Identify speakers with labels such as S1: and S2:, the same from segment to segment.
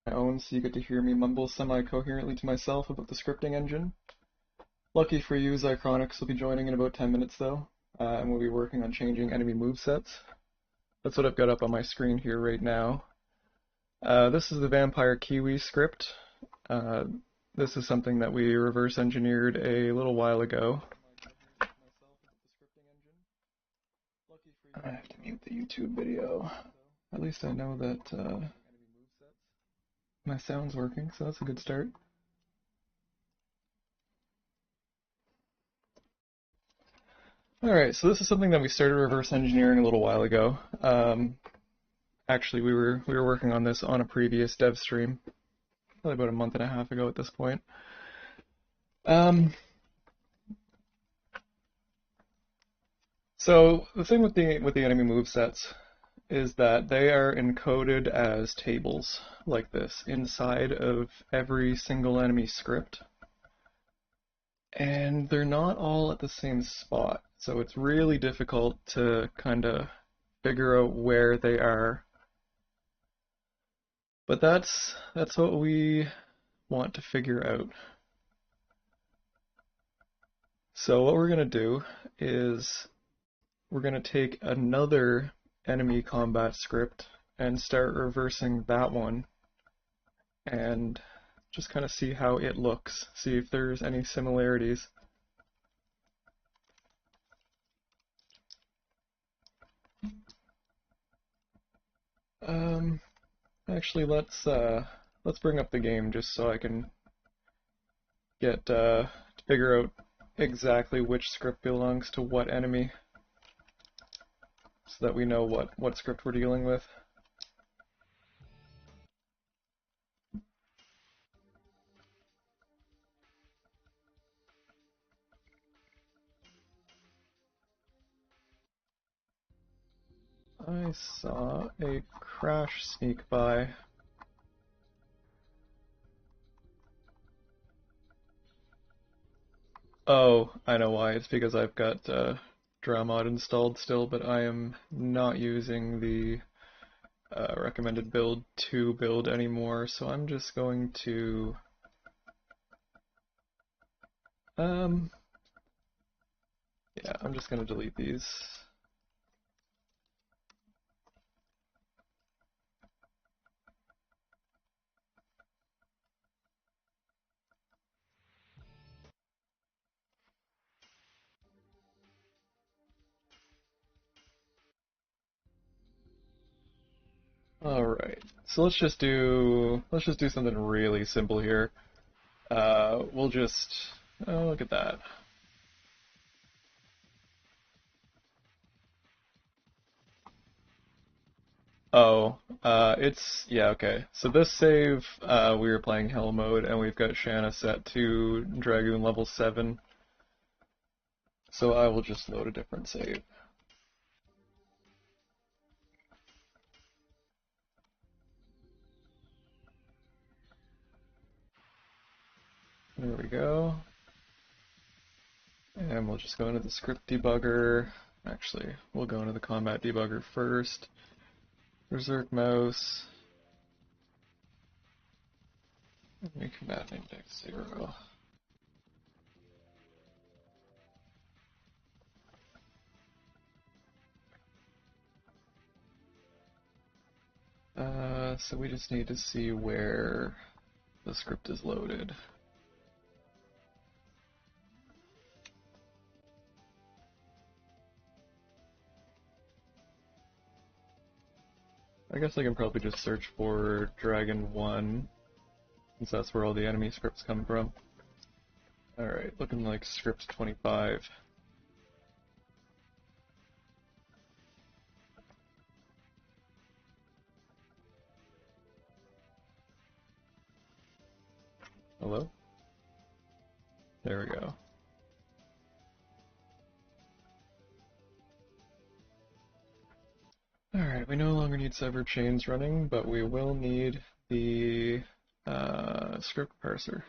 S1: my own, so you get to hear me mumble semi-coherently to myself about the scripting engine. Lucky for you, Zychronics will be joining in about 10 minutes though, and we'll be working on changing enemy movesets. That's what I've got up on my screen here right now. This is the Vampire Kiwi script. This is something that we reverse engineered a little while ago. I have to mute the YouTube video. At least I know that my sound's working, so that's a good start. Alright, so this is something that we started reverse engineering a little while ago. Actually, we were working on this on a previous Devstream, probably about a month and a half ago at this point. So the thing with the enemy movesets is that they are encoded as tables like this inside of every single enemy script. And they're not all at the same spot, so it's really difficult to kind of figure out where they are. But that's what we want to figure out. So what we're going to do is we're going to take another enemy combat script and start reversing that one and just kind of see how it looks, see if there's any similarities. Actually, let's bring up the game just so I can get to figure out exactly which script belongs to what enemy, so that we know what script we're dealing with. I saw a crash sneak by. Oh, I know why. It's because I've got Dramod installed still, but I am not using the recommended build 2 build anymore, so I'm just going to yeah, I'm just going to delete these. Alright, so let's just do something really simple here. We'll just, oh, look at that. Oh, yeah, okay. So this save, we were playing Hell mode, and we've got Shanna set to Dragoon level 7. So I will just load a different save. There we go. And we'll just go into the script debugger. Actually, we'll go into the combat debugger first. Berserk mouse. Make combat index 0. So we just need to see where the script is loaded. I guess I can probably just search for Dragon 1, since that's where all the enemy scripts come from. Alright, looking like script 25. Hello? There we go. Alright, we no longer need severed chains running, but we will need the script parser.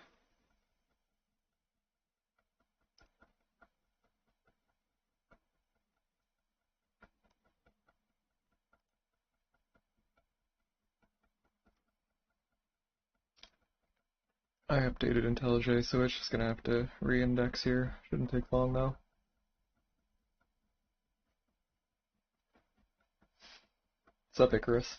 S1: I updated IntelliJ, so it's just gonna have to re-index here. Shouldn't take long though. What's up, Icarus?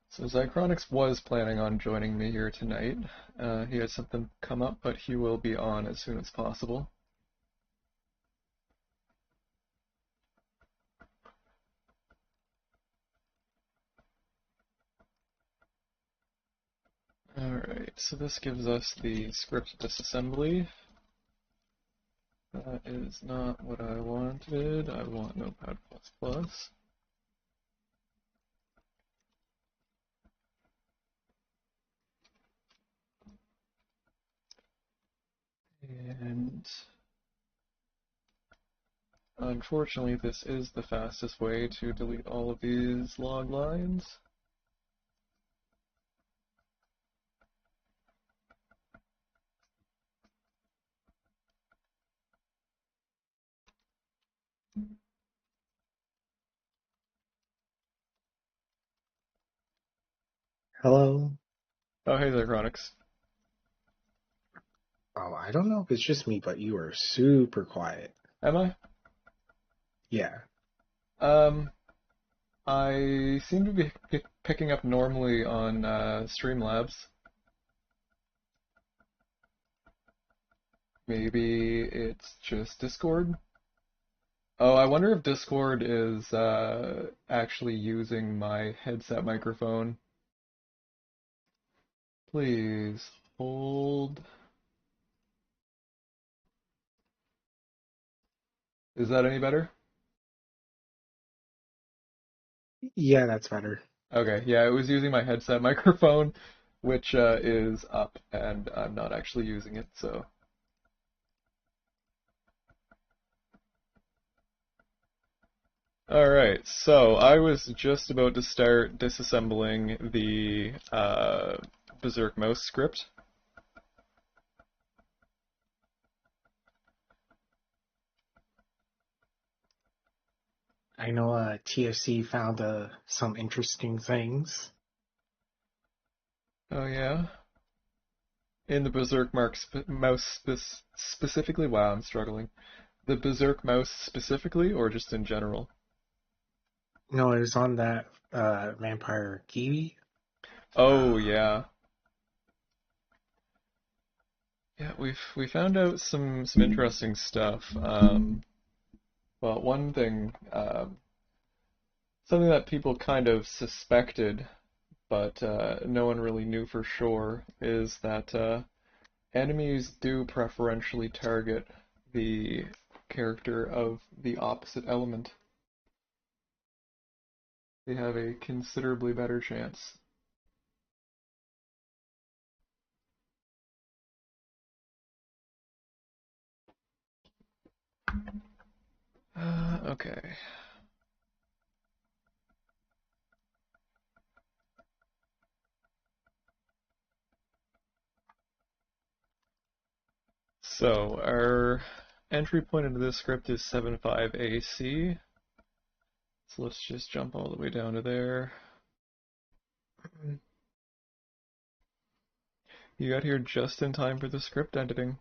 S1: So Zychronix was planning on joining me here tonight. He had something come up, but he will be on as soon as possible. Alright, so this gives us the script disassembly. That is not what I wanted. I want Notepad++. And unfortunately, this is the fastest way to delete all of these log lines.
S2: Hello?
S1: Oh, hey there, Chronix.
S2: Oh, I don't know if it's just me, but you are super quiet.
S1: Am I?
S2: Yeah.
S1: Um, I seem to be picking up normally on Streamlabs. Maybe it's just Discord? Oh, I wonder if Discord is actually using my headset microphone. Please hold. Is that any better?
S2: Yeah, that's better.
S1: Okay, yeah, it was using my headset microphone, which is up, and I'm not actually using it, so. Alright, so I was just about to start disassembling the Berserk Mouse script.
S2: I know TFC found some interesting things.
S1: Oh yeah? In the Berserk Mouse specifically? Wow, I'm struggling. The Berserk Mouse specifically, or just in general?
S2: No, it was on that vampire kiwi.
S1: Oh
S2: Uh,
S1: yeah. Yeah, we found out some interesting stuff. Well, one thing, something that people kind of suspected, but no one really knew for sure, is that enemies do preferentially target the character of the opposite element. They have a considerably better chance. Okay. So our entry point into this script is 75AC. So let's just jump all the way down to there. You got here just in time for the script editing.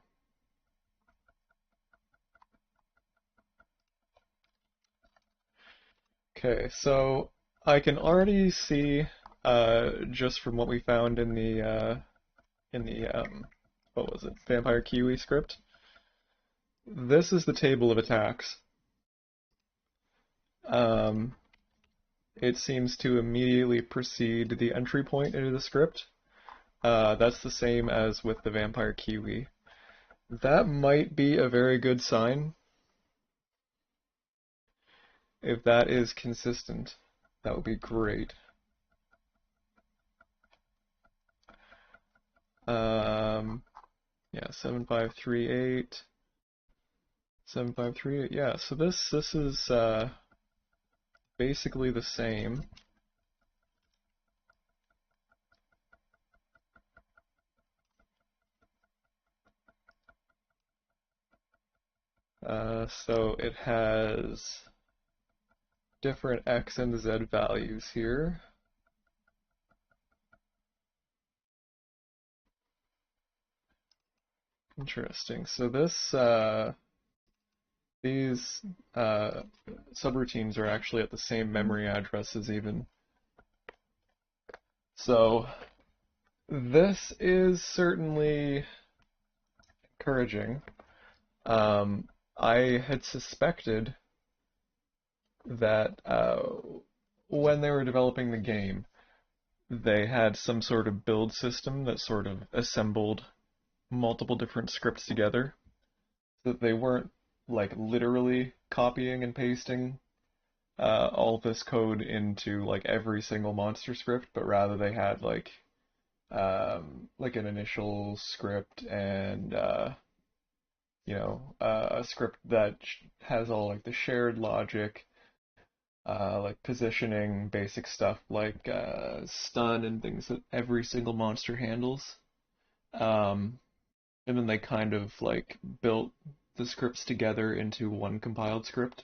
S1: Okay, so I can already see, just from what we found in the what was it, Vampire Kiwi script. This is the table of attacks. Um, it seems to immediately precede the entry point into the script. That's the same as with the Vampire Kiwi. That might be a very good sign. If that is consistent, that would be great. Yeah, 7538, 7538. Yeah, so this is basically the same. So it has different X and Z values here. Interesting. So these subroutines are actually at the same memory addresses even. So this is certainly encouraging. I had suspected that when they were developing the game, they had some sort of build system that sort of assembled multiple different scripts together, so that they weren't like literally copying and pasting all this code into like every single monster script, but rather they had like an initial script and a script that has all like the shared logic, like positioning, basic stuff like stun and things that every single monster handles. And then they kind of like built the scripts together into one compiled script.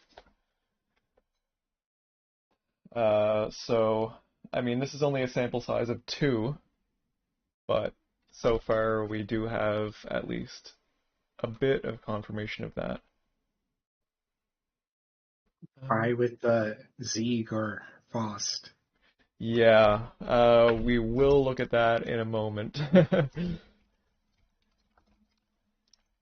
S1: So, I mean, this is only a sample size of 2, but so far we do have at least a bit of confirmation of that.
S2: Try with the Zeeg or Faust.
S1: Yeah, we will look at that in a moment.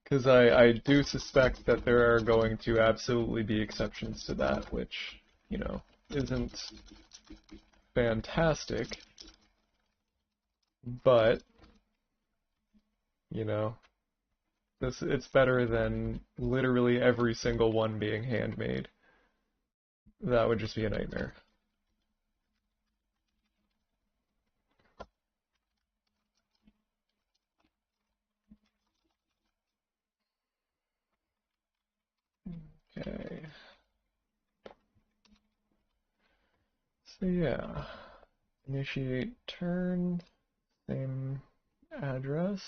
S1: Because I do suspect that there are going to absolutely be exceptions to that, which, isn't fantastic, but, it's better than literally every single one being handmade. That would just be a nightmare. Okay. So yeah, initiate turn, same address.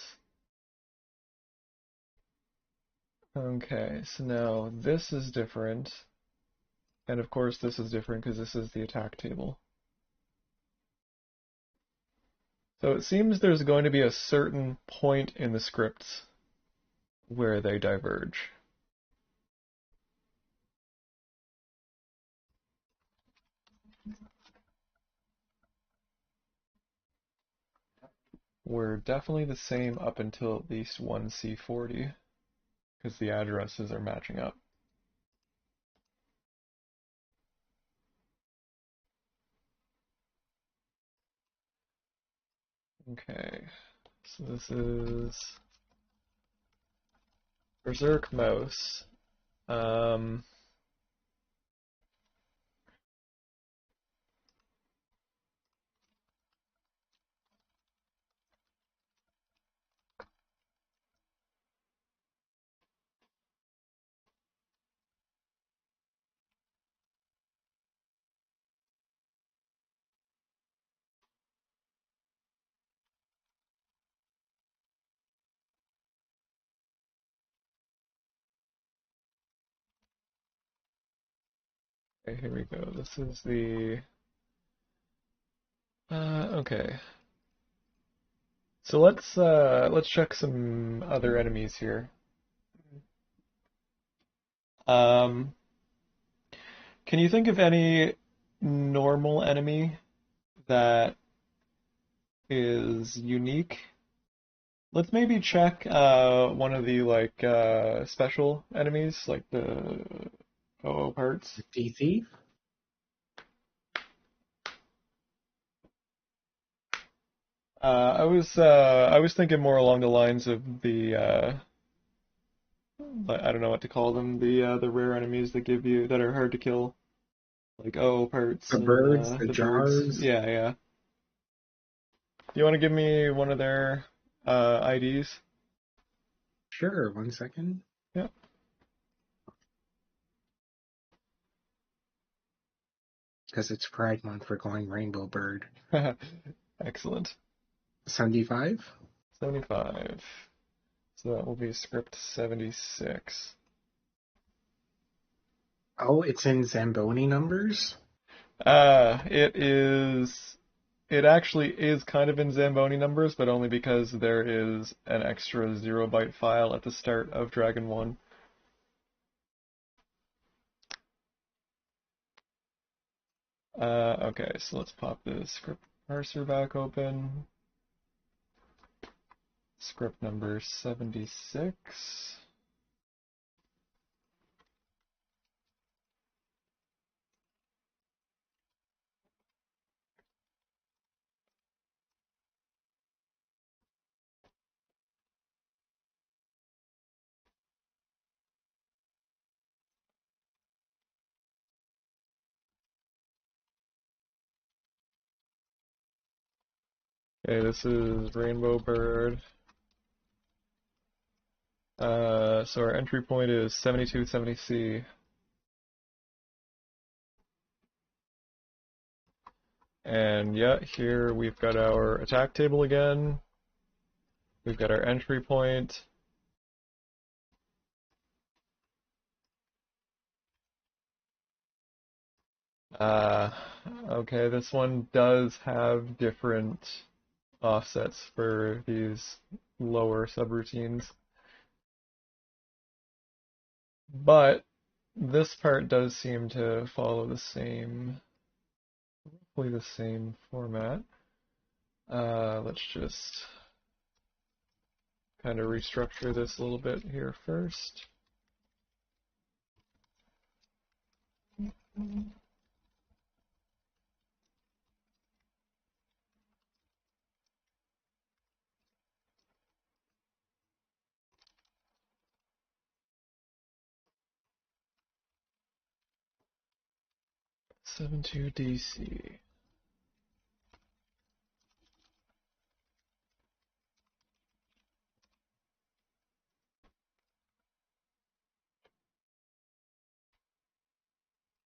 S1: Okay, so now this is different, and of course this is different because this is the attack table. So it seems there's going to be a certain point in the scripts where they diverge. We're definitely the same up until at least 1C40, because the addresses are matching up. Okay, so this is Berserk Mouse. Okay, here we go. This is the okay. So let's check some other enemies here. Um, can you think of any normal enemy that is unique? Let's maybe check one of the like special enemies, like the OO parts.
S2: DC?
S1: I was thinking more along the lines of the I don't know what to call them, the rare enemies that give you that are hard to kill, like OO parts
S2: The
S1: and
S2: birds, the
S1: the birds.
S2: jars.
S1: Yeah, yeah. Do you want to give me one of their IDs?
S2: Sure, 1 second.
S1: Yeah.
S2: Because it's Pride Month, we're going Rainbow Bird.
S1: Excellent.
S2: 75?
S1: 75. So that will be script 76.
S2: Oh, it's in Zamboni numbers?
S1: It is. It actually is kind of in Zamboni numbers, but only because there is an extra 0 byte file at the start of Dragon 1. Okay, so let's pop the script parser back open. Script number 76. Okay, this is Rainbow Bird. So our entry point is 7270C. And yeah, here we've got our attack table again. We've got our entry point. Uh, okay, this one does have different offsets for these lower subroutines. But this part does seem to follow the same, hopefully the same format. Let's just kind of restructure this a little bit here first. 72DC.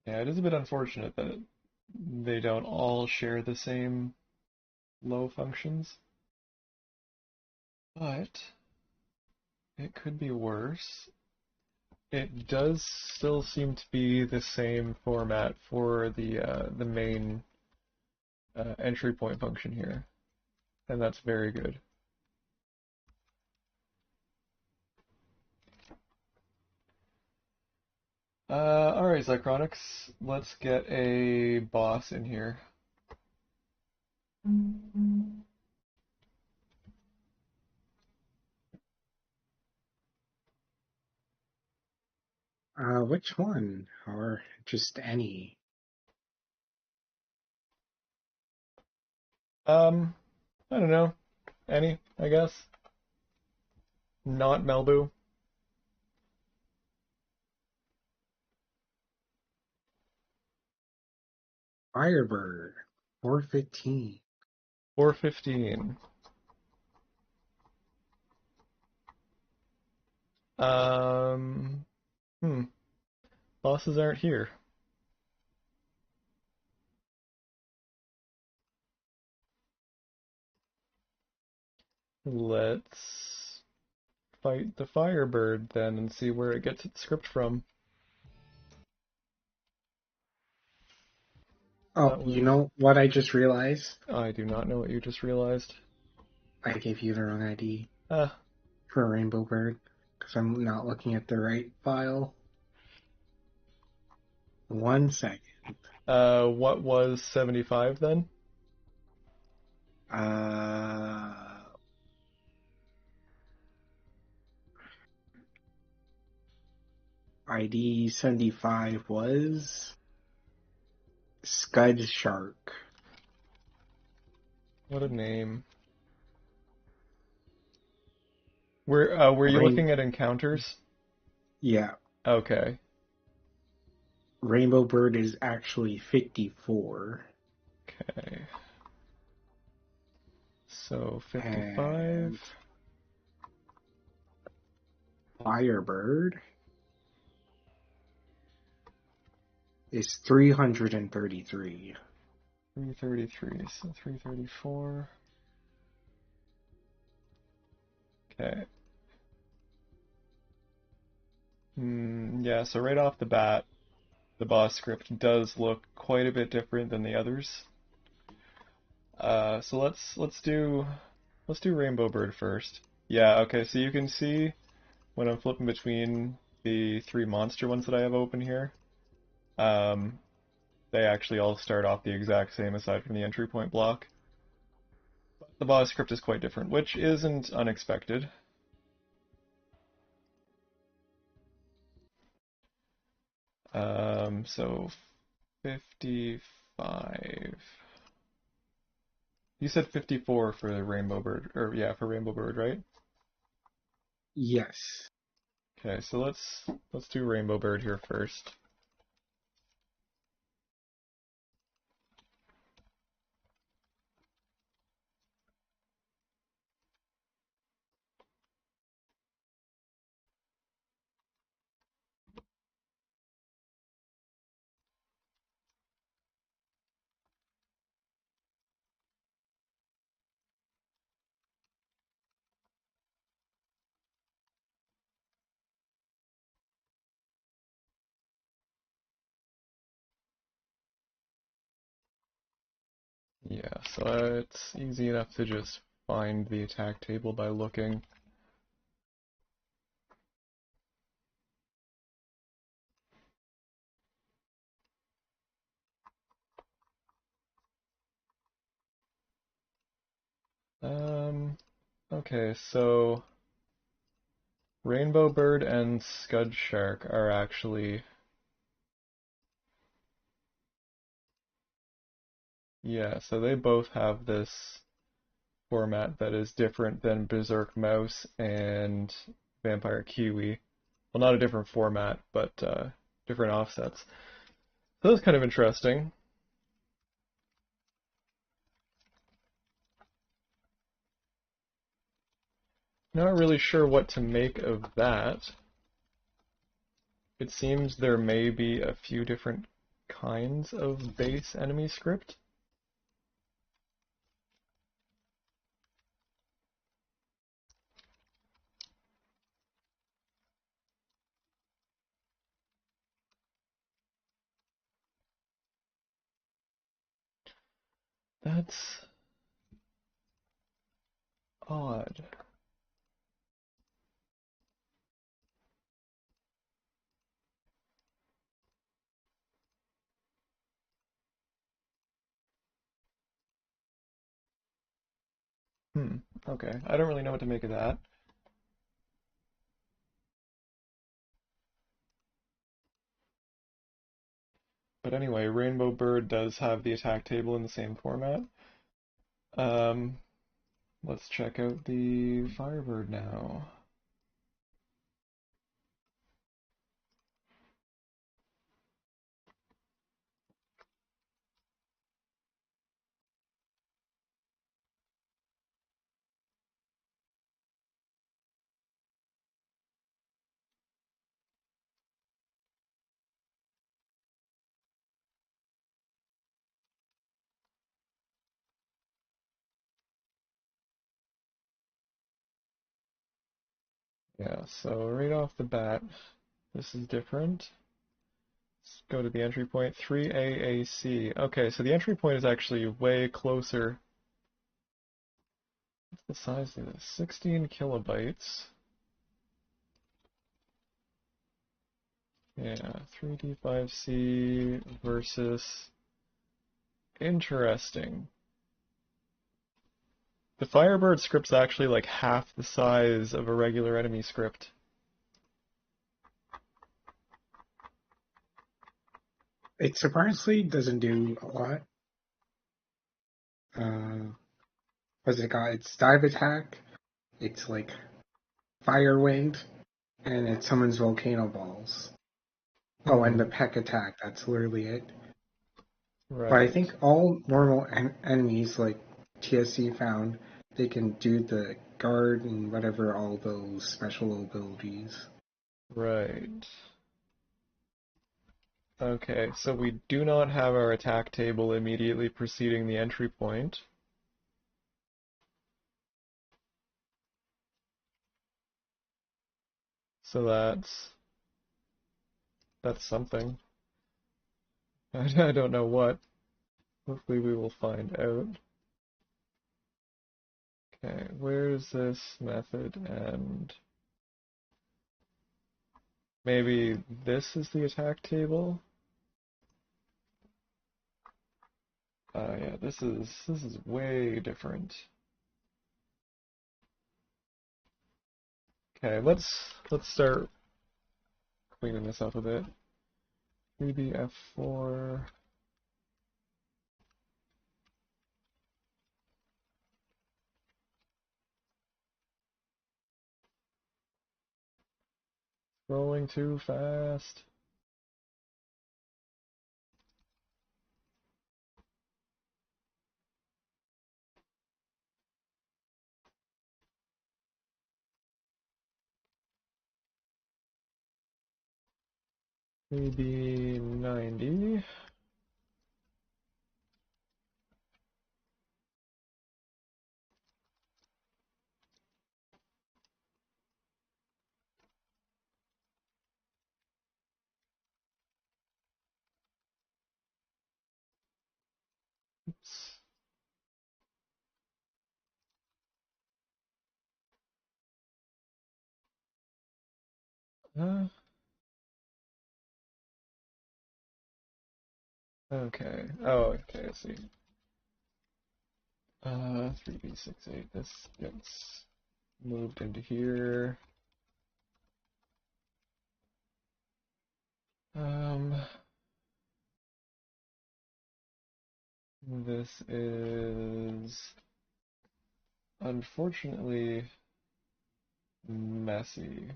S1: Yeah, it is a bit unfortunate that they don't all share the same low functions, but it could be worse. It does still seem to be the same format for the main entry point function here, and that's very good. Alright, Zychronics, let's get a boss in here.
S2: Which one? Or just any?
S1: I don't know. Any, I guess. Not Melbu.
S2: Firebird, 415.
S1: 415. Um, hmm. Bosses aren't here. Let's fight the Firebird then and see where it gets its script from.
S2: Oh,
S1: That
S2: you
S1: was...
S2: know what I just realized?
S1: I do not know what you just realized.
S2: I gave you the wrong ID
S1: Ah,
S2: for Rainbow Bird because I'm not looking at the right file. 1 second.
S1: what was 75 then?
S2: Uh, ID 75 was Scud Shark.
S1: What a name. Were you
S2: Rain,
S1: looking at encounters?
S2: yeah,
S1: Okay.
S2: Rainbow Bird is actually 54.
S1: Okay. So 55.
S2: And Firebird is 333.
S1: 333. So 334. Okay. Yeah, so right off the bat, the boss script does look quite a bit different than the others. So let's do Rainbow Bird first. Yeah, okay, so you can see when I'm flipping between the three monster ones that I have open here, um, they actually all start off the exact same aside from the entry point block. But the boss script is quite different, which isn't unexpected. So 55. You said 54 for the Rainbow Bird, or yeah, for Rainbow Bird, right?
S2: Yes.
S1: Okay, so let's do Rainbow Bird here first. Yeah, so it's easy enough to just find the attack table by looking. Okay, so Rainbow Bird and Scud Shark are actually, yeah, so they both have this format that is different than Berserk Mouse and Vampire Kiwi. Well, not a different format, but different offsets. So that's kind of interesting. Not really sure what to make of that. It seems there may be a few different kinds of base enemy script. That's odd. Hmm, okay. I don't really know what to make of that. But anyway, Rainbow Bird does have the attack table in the same format. Um, let's check out the Firebird now. Yeah, so right off the bat, this is different. Let's go to the entry point, 3AAC. Okay, so the entry point is actually way closer. What's the size of this? 16 kilobytes. Yeah, 3D5C versus... Interesting. The Firebird script's actually like half the size of a regular enemy script.
S2: It surprisingly doesn't do a lot. What's it got? It's dive attack. It's like fire wind, and it summons volcano balls. Oh, and the
S1: Hmm,
S2: peck attack. That's literally it. But I
S1: right,
S2: think all normal enemies, like TSC found, they can do the guard and whatever, all those special abilities.
S1: right. Okay, so we do not have our attack table immediately preceding the entry point. So that's something. I don't know what. Hopefully we will find out. Okay, where's this method end? Maybe this is the attack table? Yeah, this is way different. Okay, let's start cleaning this up a bit. 3B F4. Rolling too fast. Maybe 90. Oops. Uh, okay. Oh, okay, I see. 3B68. This gets moved into here. This is unfortunately messy.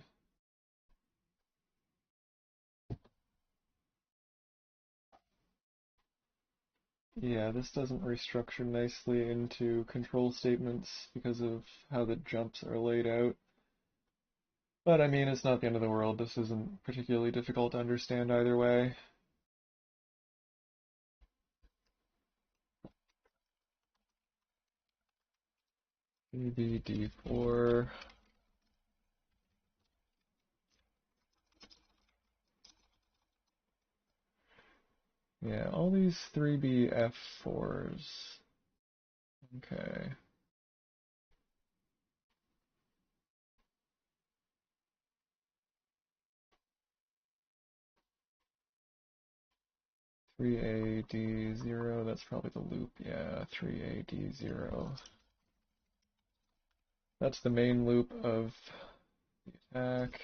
S1: Yeah, this doesn't restructure nicely into control statements because of how the jumps are laid out. But I mean, it's not the end of the world. This isn't particularly difficult to understand either way. Maybe D4. Yeah, all these 3B F4s. Okay. Three A D0, that's probably the loop, yeah, 3A D0. That's the main loop of the attack.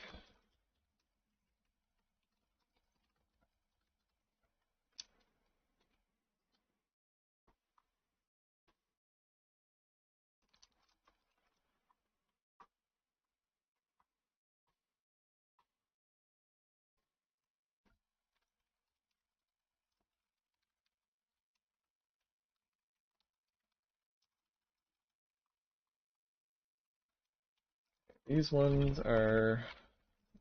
S1: These ones are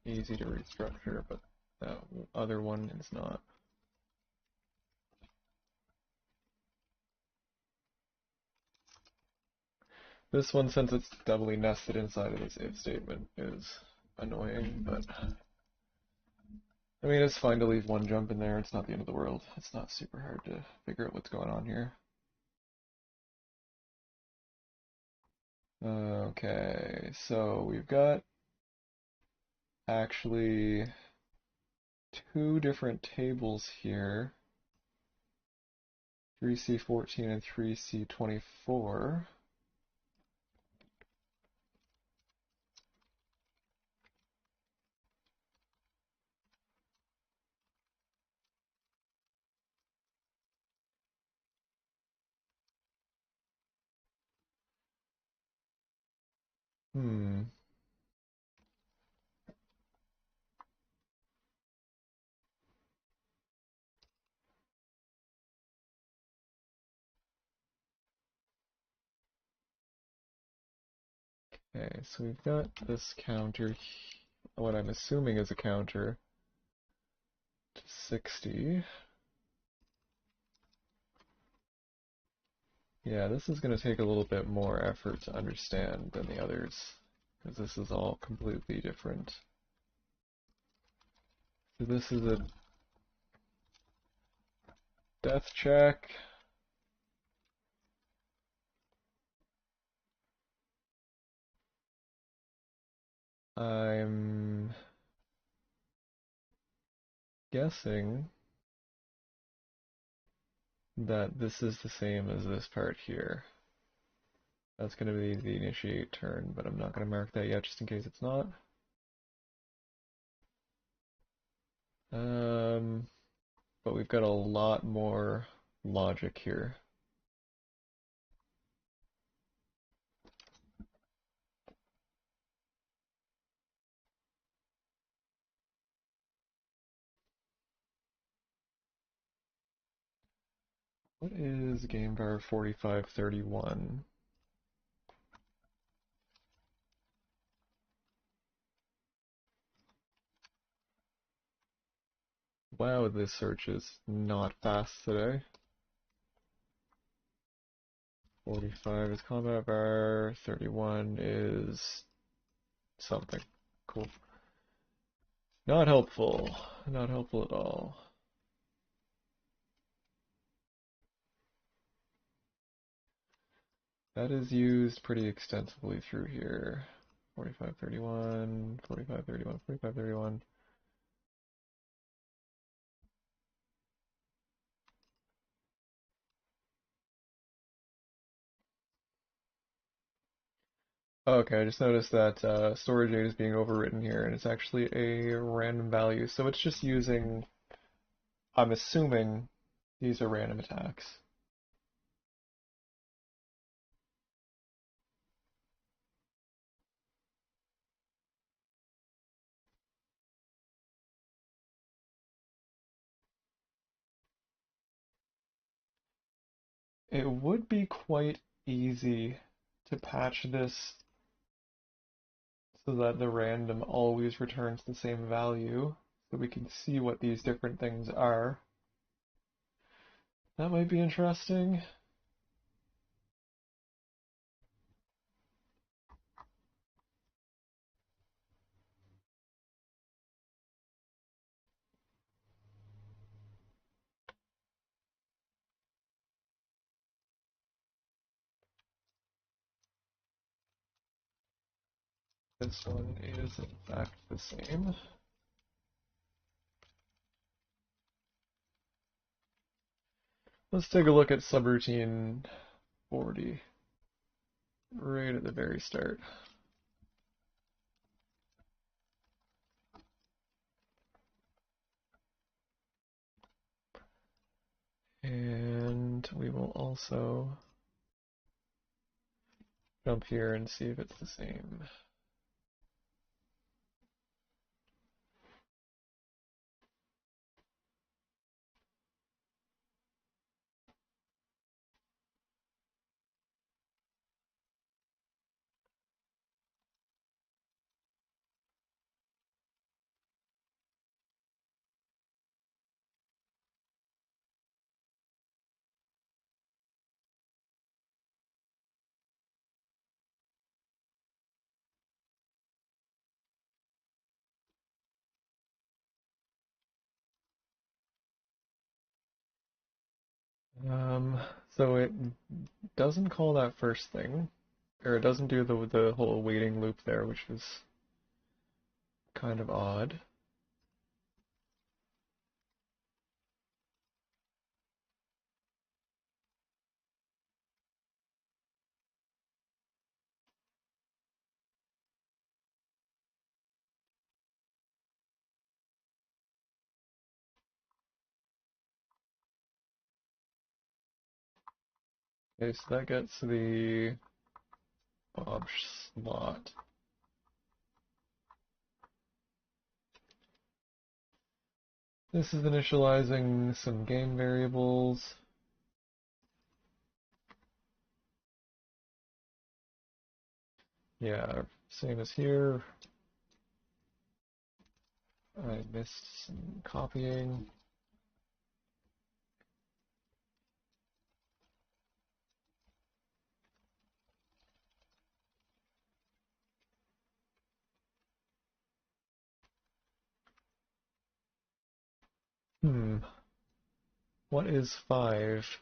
S1: easy to restructure, but that other one is not. This one, since it's doubly nested inside of this if statement, is annoying, but I mean, it's fine to leave one jump in there. It's not the end of the world. It's not super hard to figure out what's going on here. Okay, so we've got actually two different tables here. 3C14 and 3C24. Hmm. Okay, so we've got this counter, what I'm assuming is a counter to 60. Yeah, this is going to take a little bit more effort to understand than the others, because this is all completely different. So this is a Death check. I'm guessing that this is the same as this part here. That's going to be the initiate turn, but I'm not going to mark that yet just in case it's not. But we've got a lot more logic here. What is game bar 4531? Wow, this search is not fast today. 45 is combat bar, 31 is something. Cool. Not helpful. Not helpful at all. That is used pretty extensively through here. 45, 31, 45, 31, 45, 31. Okay, I just noticed that storage aid is being overwritten here, and it's actually a random value. So it's just using, I'm assuming these are random attacks. It would be quite easy to patch this so that the random always returns the same value, so we can see what these different things are. That might be interesting. This one is in fact the same. Let's take a look at subroutine 40, right at the very start. And we will also jump here and see if it's the same. So it doesn't call that first thing, or it doesn't do the whole waiting loop there, which is kind of odd. Okay, so that gets the Bob slot. This is initializing some game variables. Yeah, same as here. I missed some copying. Hmm. What is 5?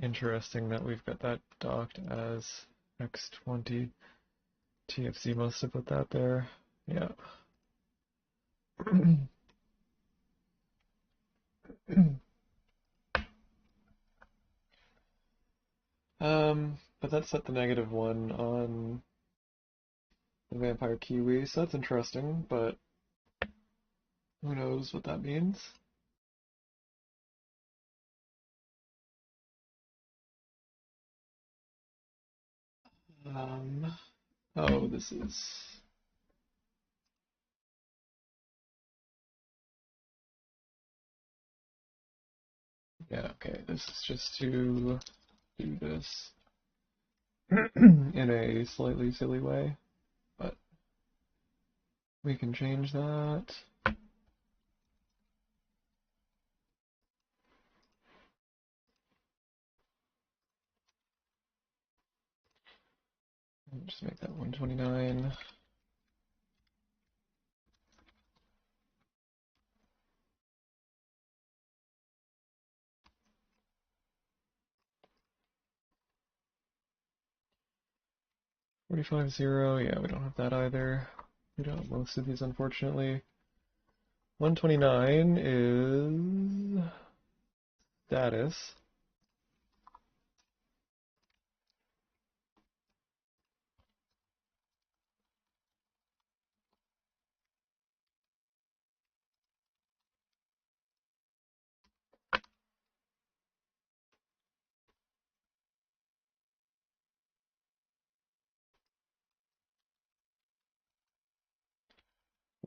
S1: Interesting that we've got that docked as X20. TFC must have put that there. Yeah. But that set the -1 on the Vampire Kiwi, so that's interesting, but who knows what that means. Oh, this is... Yeah, okay, this is just to do this in a slightly silly way, but we can change that. Just make that 129. $45.0, yeah, we don't have that either. We don't have most of these, unfortunately. 129 is status.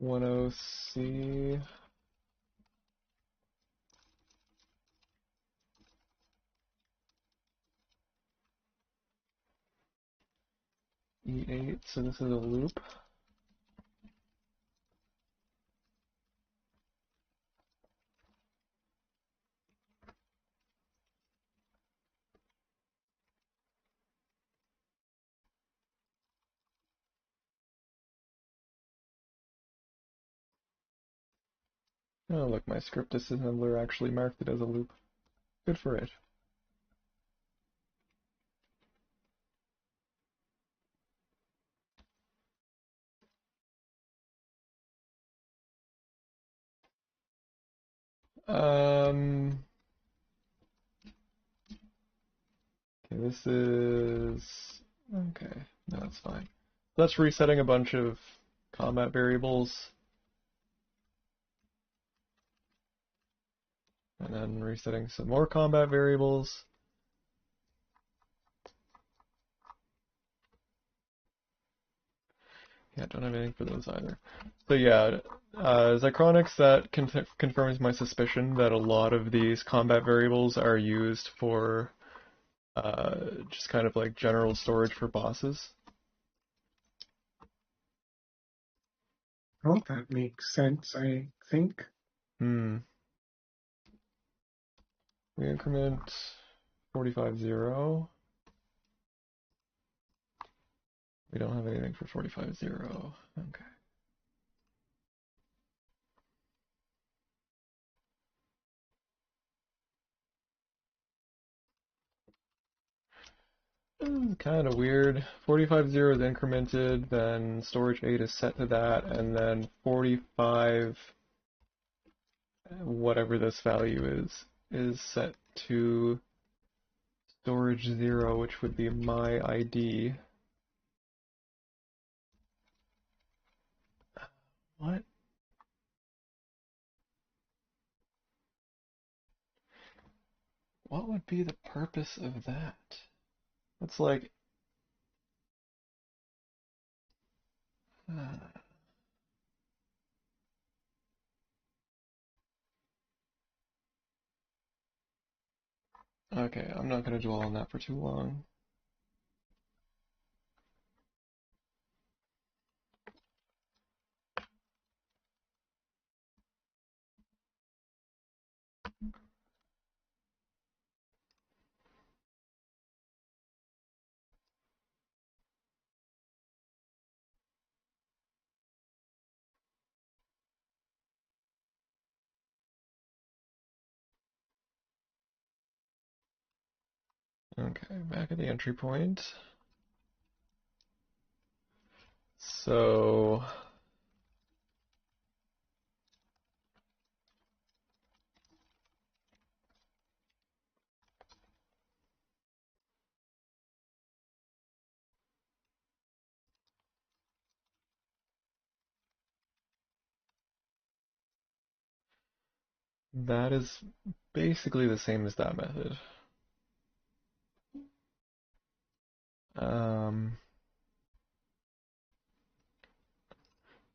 S1: One O C. E8, so this is a loop. Oh, look, my script disassembler actually marked it as a loop. Good for it. Okay, this is... Okay, no, that's fine. That's resetting a bunch of combat variables. And then resetting some more combat variables. Yeah, don't have anything for those either. So yeah, Zycronix, that confirms my suspicion that a lot of these combat variables are used for just kind of like general storage for bosses.
S2: Well, that makes sense, I think.
S1: We increment 45.0. We don't have anything for 45.0. Okay. Kind of weird. 45.0 is incremented, then storage 8 is set to that, and then 45, whatever this value is set to storage 0, which would be my ID. What? What would be the purpose of that? It's like... Okay, I'm not going to dwell on that for too long. Okay, back at the entry point. So that is basically the same as that method.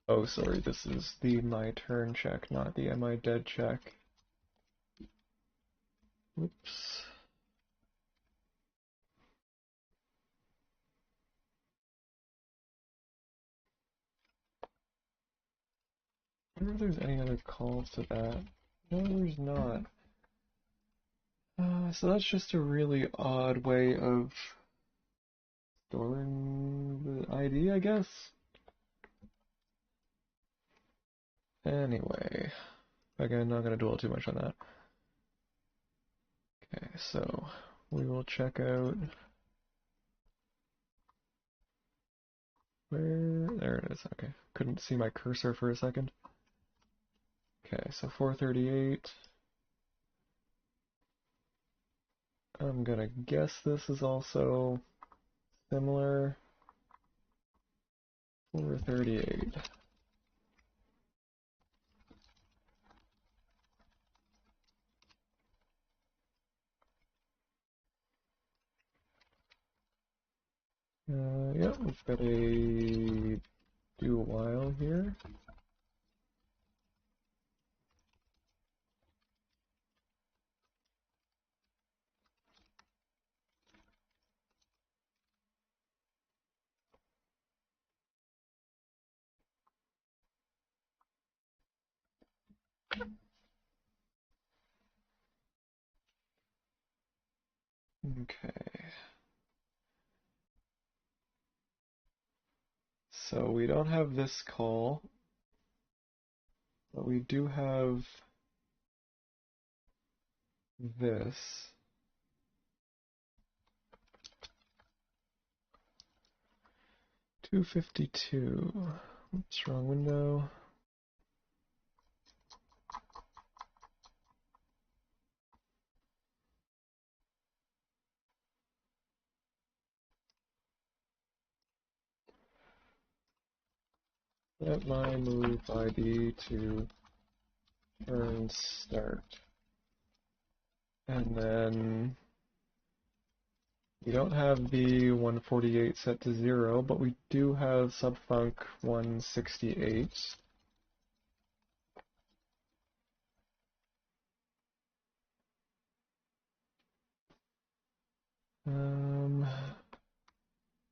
S1: Oh, sorry, this is the my turn check, not the am I dead check. Oops. I wonder if there's any other calls to that. No, there's not. So that's just a really odd way of storing the ID, I guess. Anyway, again, not going to dwell too much on that. Okay, so we will check out where, there it is, okay. Couldn't see my cursor for a second. Okay, so 438. I'm gonna guess this is also similar. 438. Yep, we've got a do while here. Okay. So we don't have this call, but we do have this. 252. Oops, wrong window. Set my move ID to turn start. And then we don't have the 148 set to 0, but we do have subfunc 168.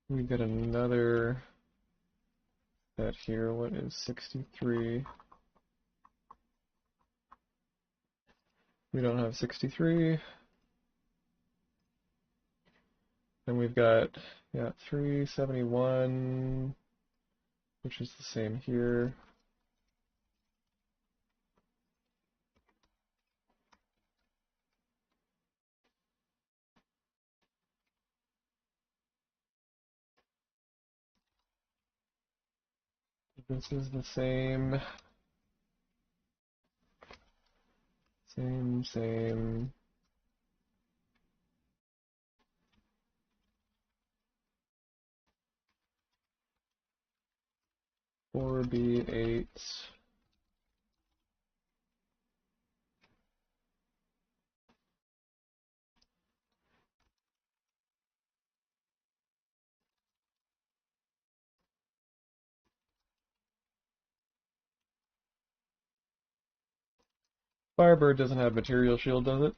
S1: We get another set here. What is 63? We don't have 63. Then we've got, yeah, 371, which is the same here. This is the same. Same. 4B8. Firebird doesn't have material shield, does it?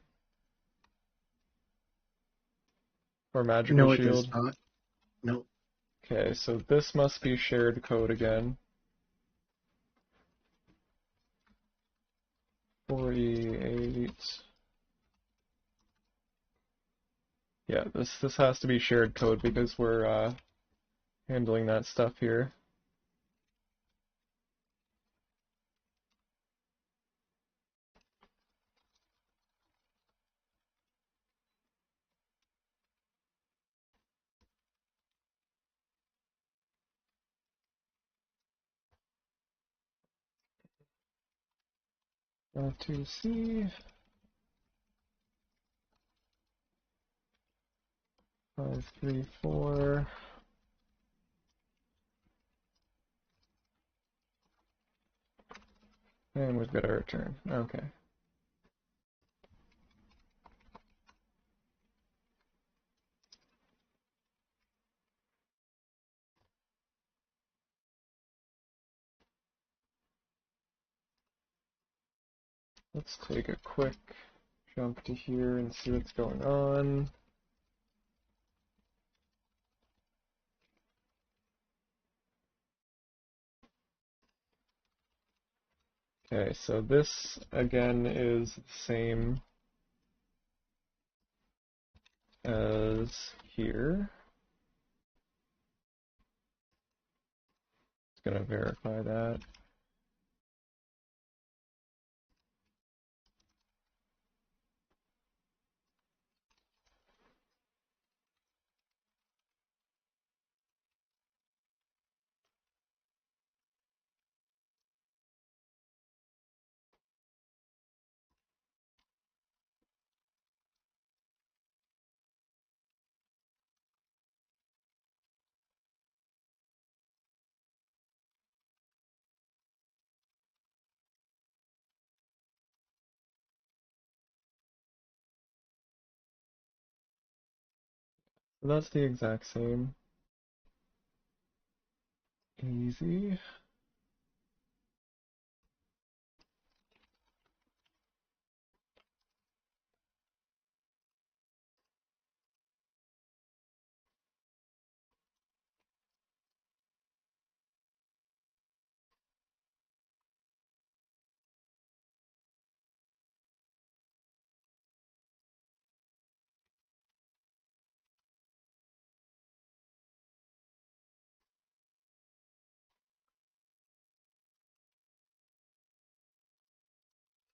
S1: Or magical
S2: No, it does
S1: shield?
S2: not. No.
S1: Okay, so this must be shared code again. 48. Yeah, this has to be shared code because we're handling that stuff here. F2C. 5, 3, 4. And we've got our return. Okay. Let's take a quick jump to here and see what's going on. Okay, so this again is the same as here. Just gonna verify that. So that's the exact same. Easy.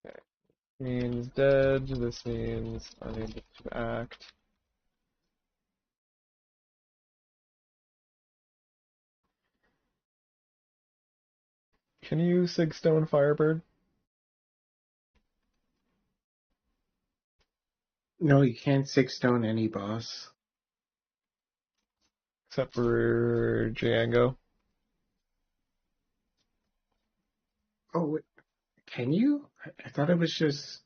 S1: Okay. Means dead. This means unable to act. Can you Sigstone Firebird?
S2: No, you can't six stone any boss.
S1: Except for Django.
S2: Oh, can you? I thought it was just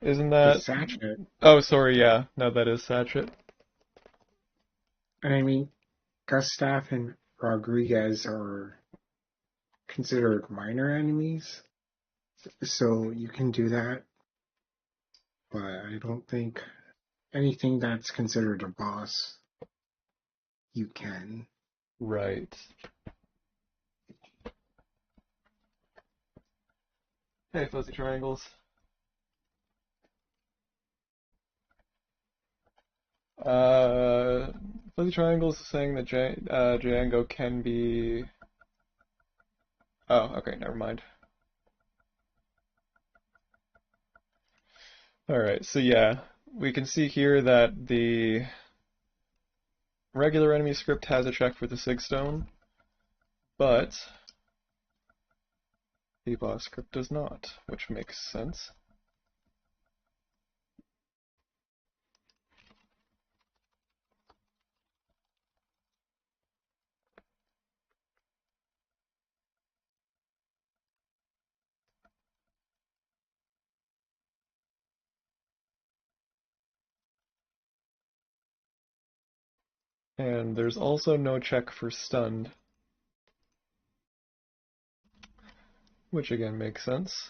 S1: Isn't that...
S2: Satchet.
S1: Oh, sorry, yeah. No, that is Satchet.
S2: And I mean, Gustav and Rodriguez are considered minor enemies, so you can do that. But I don't think anything that's considered a boss, you can.
S1: Right. Hey, fuzzy triangles. Fuzzy triangles is saying that Django can be... Oh, okay, never mind. Alright, so yeah, we can see here that the regular enemy script has a check for the Sigstone, but the boss script does not, which makes sense. And there's also no check for stunned, which again makes sense.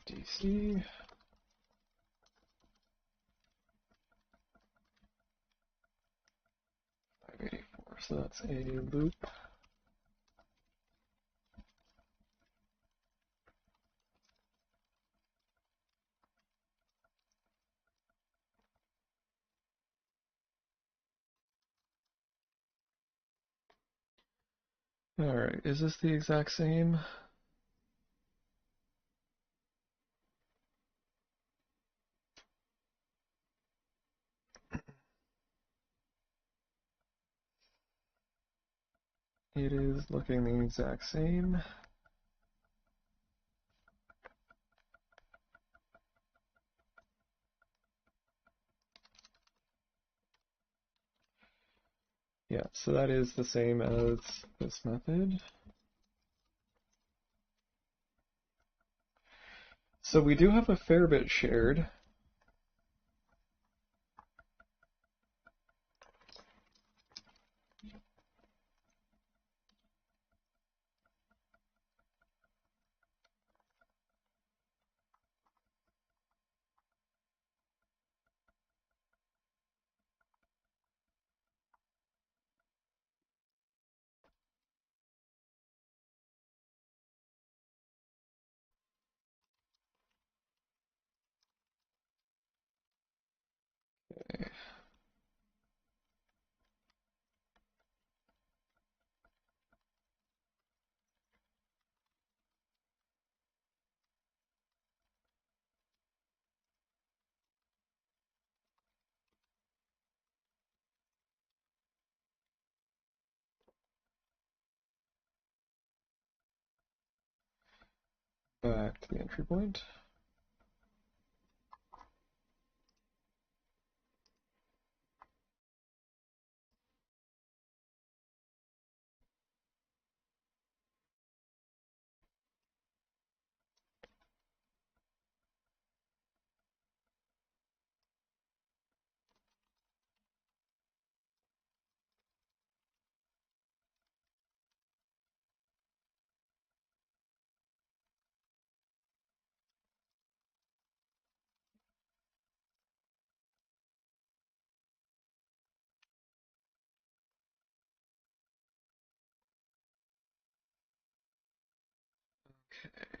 S1: DC. 584, so that's a loop. Alright, is this the exact same? It is looking the exact same. Yeah, so that is the same as this method. So we do have a fair bit shared. Okay. Back to the entry point. Okay.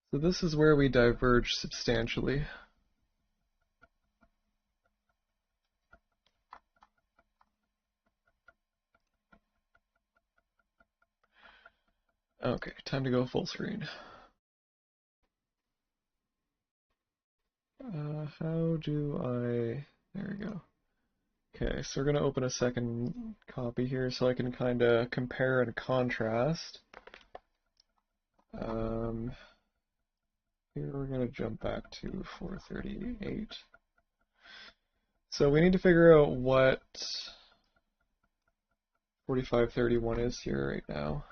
S1: So this is where we diverge substantially. Okay, time to go full screen. How do I... There we go. Okay, so we're going to open a second copy here so I can kind of compare and contrast. Here we're going to jump back to 438. So we need to figure out what 4531 is here right now.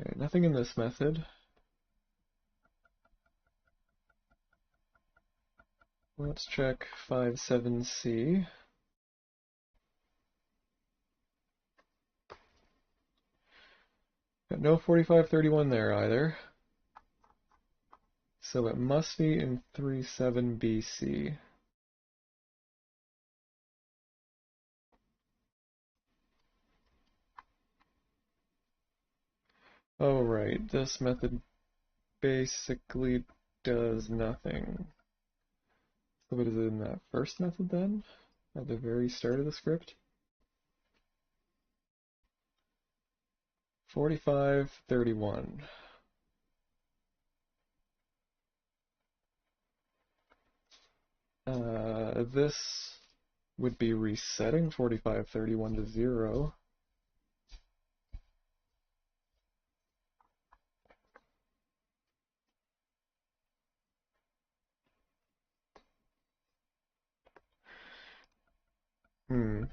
S1: Okay, nothing in this method. Let's check 57C. Got no 4531 there either. So it must be in 37BC. Oh right, this method basically does nothing. So what is it in that first method then? At the very start of the script? 4531. This would be resetting 4531 to 0.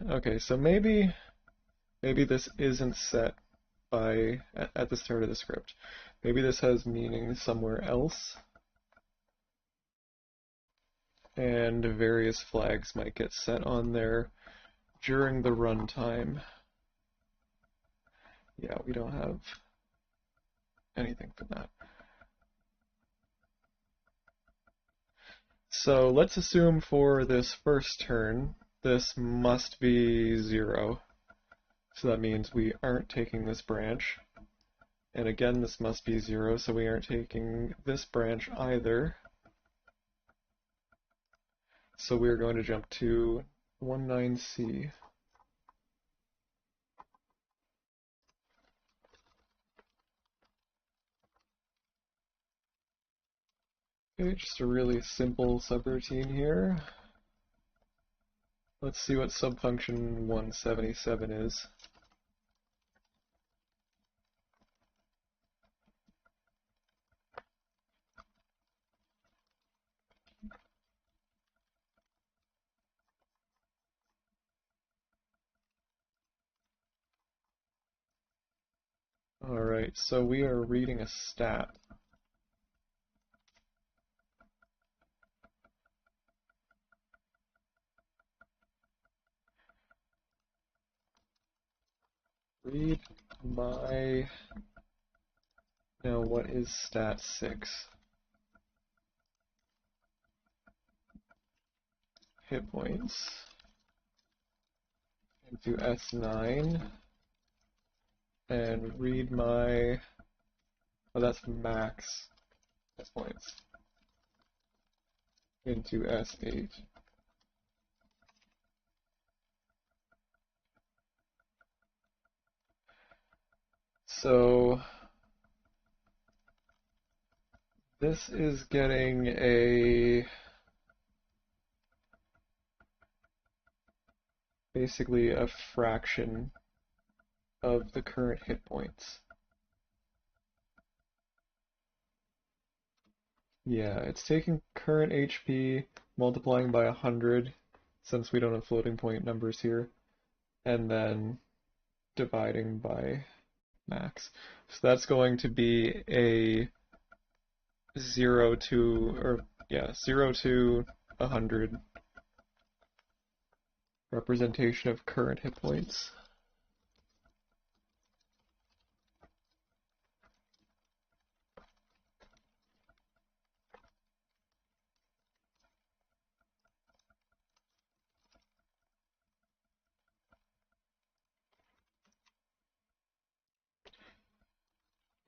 S1: Okay, so maybe this isn't set by at the start of the script. Maybe this has meaning somewhere else, and various flags might get set on there during the runtime. Yeah, we don't have anything for that. So let's assume for this first turn, this must be 0. So that means we aren't taking this branch. And again, this must be 0, so we aren't taking this branch either. So we're going to jump to 19C. Okay, just a really simple subroutine here. Let's see what subfunction 177 is. Alright, so we are reading a stat. Read my... Now, what is stat 6? Hit points. Into S9. And read my... Oh, that's max hit points. Into S8. So... this is getting basically a fraction of the current hit points. Yeah, it's taking current HP, multiplying by 100, since we don't have floating point numbers here, and then dividing by max. So that's going to be a 0 to 100 representation of current hit points.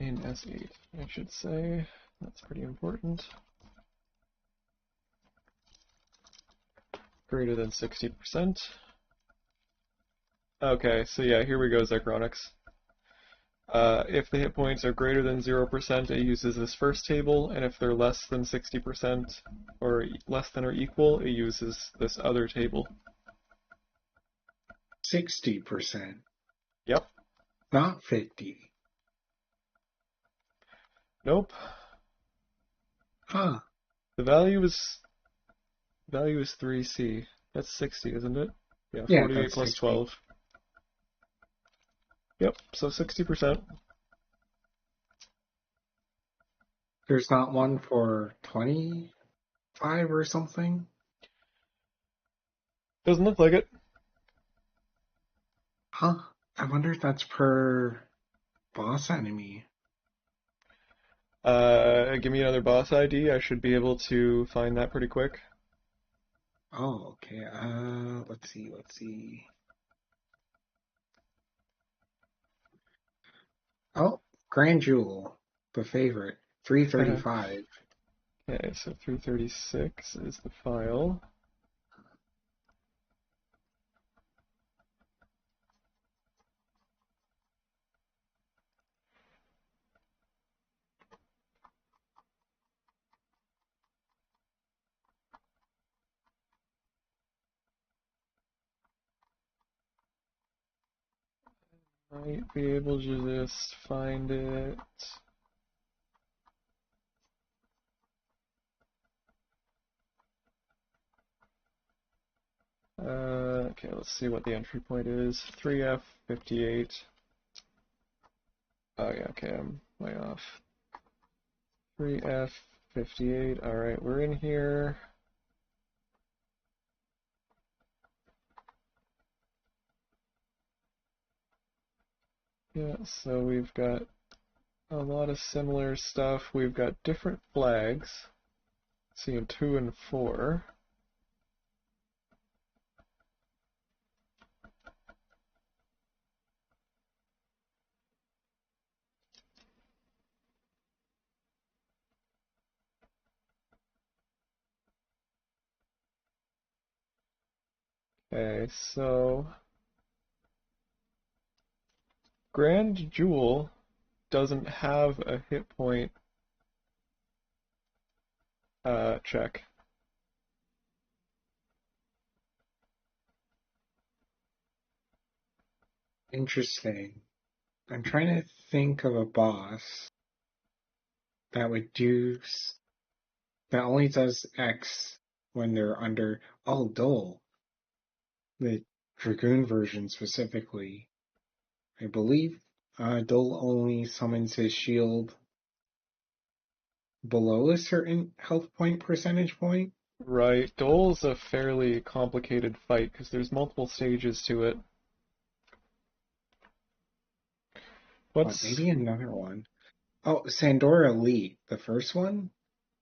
S1: In S8, I should say. That's pretty important. Greater than 60%. Okay, so yeah, here we go, Zachronics. If the hit points are greater than 0%, it uses this first table, and if they're less than 60%, or less than or equal, it uses this other table.
S2: 60%.
S1: Yep.
S2: Not 50.
S1: Nope.
S2: Huh.
S1: The value is 3C. That's 60, isn't it? Yeah,
S2: Yeah,
S1: 48
S2: that's
S1: plus
S2: 60.
S1: 12. Yep, so 60%.
S2: There's not one for 25 or something?
S1: Doesn't look like it.
S2: Huh. I wonder if that's per boss enemy.
S1: Give me another boss ID. I should be able to find that pretty quick.
S2: Oh, okay. Let's see. Oh, Grand Jewel, the favorite, 335.
S1: Okay, so 336 is the file. Might be able to just find it. Okay, let's see what the entry point is. 3F58. Oh yeah, okay, I'm way off. 3F58. Alright, we're in here. Yeah, so we've got a lot of similar stuff. We've got different flags. See in 2 and 4. Okay, so Grand Jewel doesn't have a hit point check.
S2: Interesting. I'm trying to think of a boss that would do that only does X when they're under. Oh, Dole. The Dragoon version specifically. I believe Dole only summons his shield below a certain health point percentage point.
S1: Right, Dole's a fairly complicated fight because there's multiple stages to it.
S2: But
S1: What's
S2: maybe another one. Oh, Sandora Elite, the first one?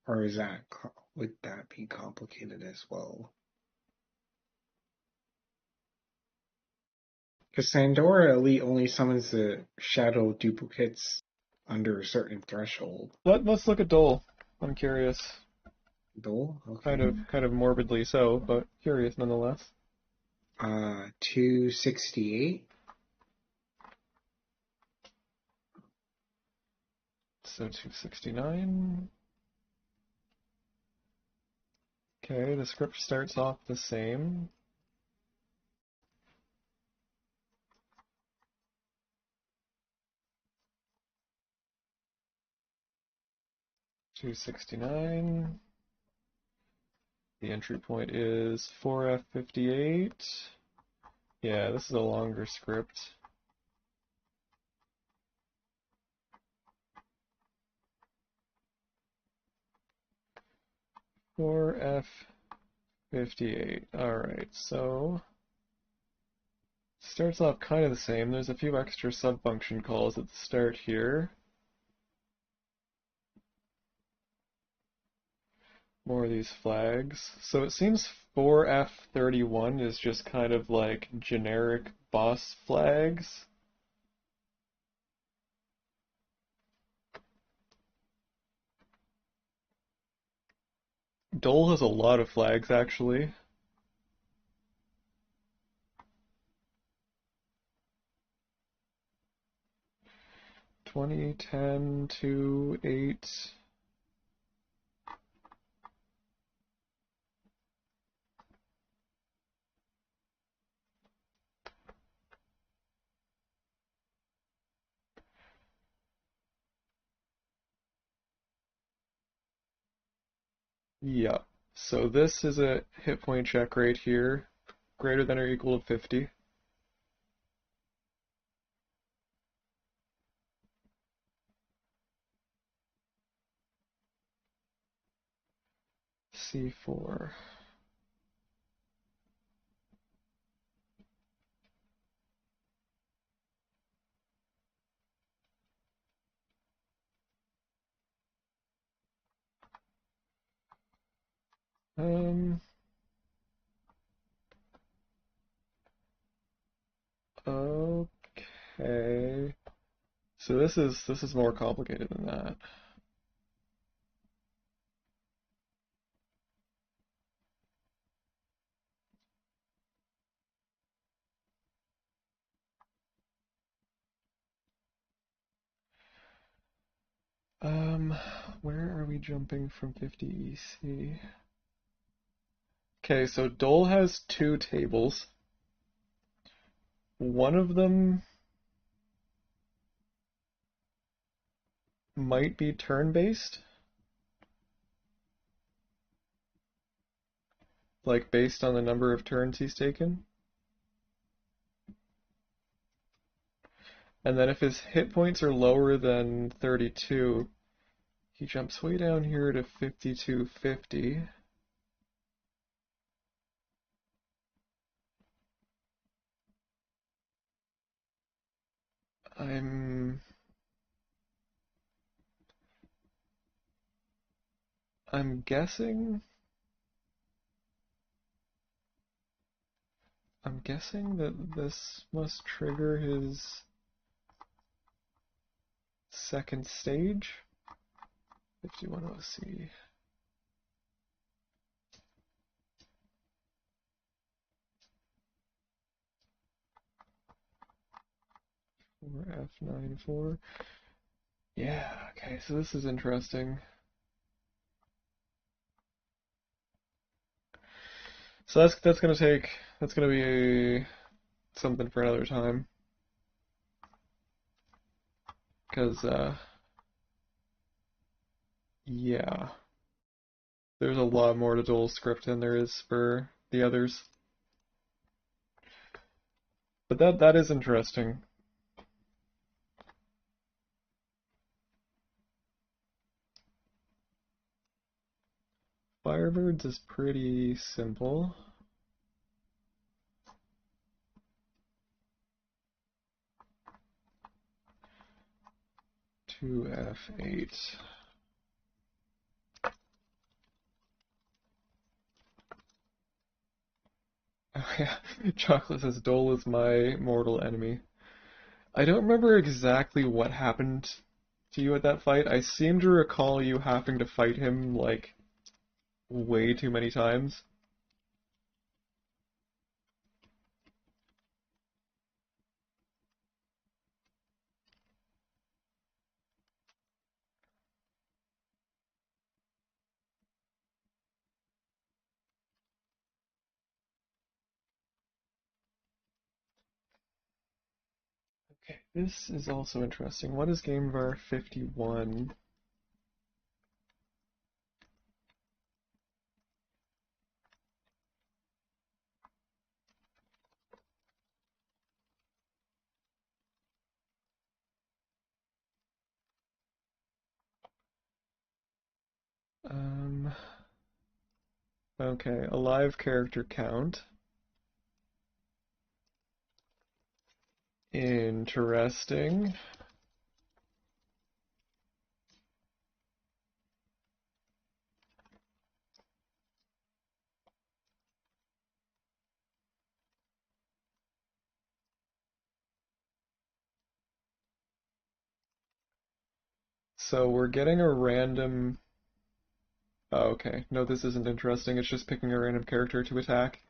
S2: Or is that would that be complicated as well? Because Sandora Elite only summons the shadow duplicates under a certain threshold.
S1: let's look at Dole. I'm curious.
S2: Dole?
S1: Kind
S2: Okay.
S1: of morbidly so, but curious nonetheless.
S2: 268.
S1: So 269. Okay, the script starts off the same. $269. The entry point is 4F58. Yeah, this is a longer script. For F58. Alright, so starts off kind of the same. There's a few extra sub-function calls at the start here. More of these flags. So it seems 4F31 is just kind of like generic boss flags. Dole has a lot of flags actually. $20, $10, $2, $8. Yep. So this is a hit point check right here, greater than or equal to 50. C4. Um, okay. So this is more complicated than that. Where are we jumping from 50 EC? Okay, so Dole has two tables. One of them might be turn-based, like based on the number of turns he's taken. And then if his hit points are lower than 32, he jumps way down here to 5250. I'm I'm guessing I'm guessing that this must trigger his second stage. 51 OC. F9 4. Yeah, okay, so this is interesting. So that's gonna be something for another time. Because yeah, there's a lot more to dual script than there is for the others. But that is interesting. Firebirds is pretty simple. Two F8. Oh yeah, Chocolate says Dole is my mortal enemy. I don't remember exactly what happened to you at that fight. I seem to recall you having to fight him like way too many times. Okay, this is also interesting. What is game var 51? Um, okay, a live character count. Interesting. So we're getting a random... Oh, okay. No, this isn't interesting. It's just picking a random character to attack.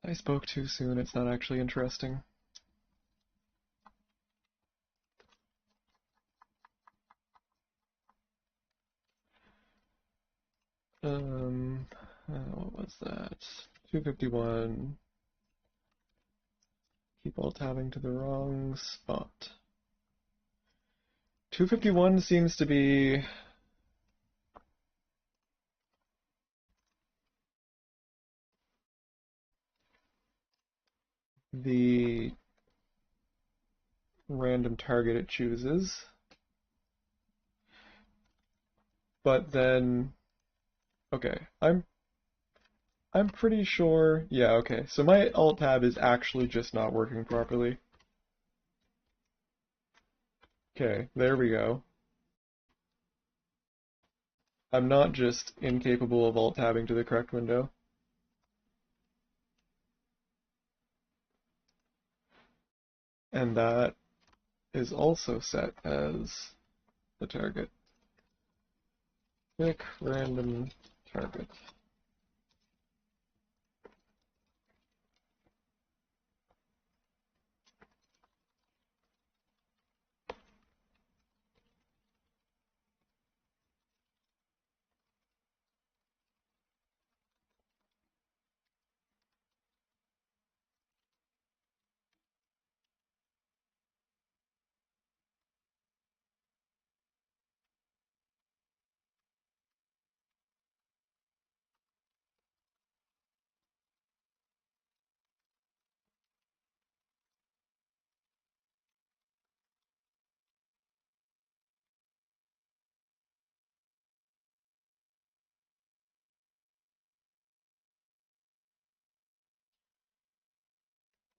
S1: I spoke too soon. It's not actually interesting. Um, what was that? 251. Keep all tabbing to the wrong spot. 251 seems to be the random target it chooses. But then, okay, I'm pretty sure, yeah, okay, so my alt tab is actually just not working properly. Okay, there we go. I'm not just incapable of alt tabbing to the correct window. And that is also set as the target. Pick random target.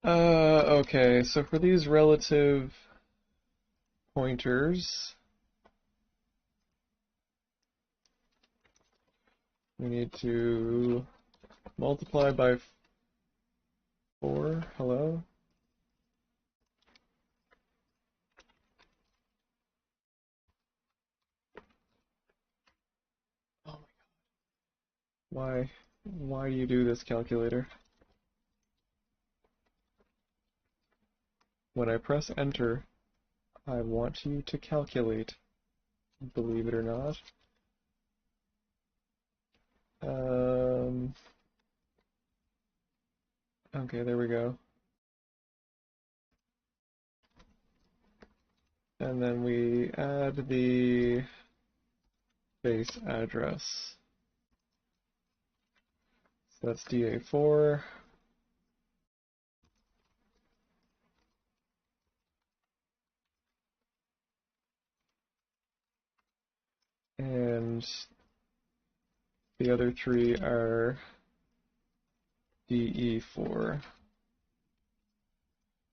S1: Okay, so for these relative pointers. We need to multiply by 4. Hello? Oh my god. Why? Why do you do this, calculator? When I press enter, I want you to calculate, believe it or not. Okay, there we go. And then we add the base address. So that's DA4. And the other 3 are DE4.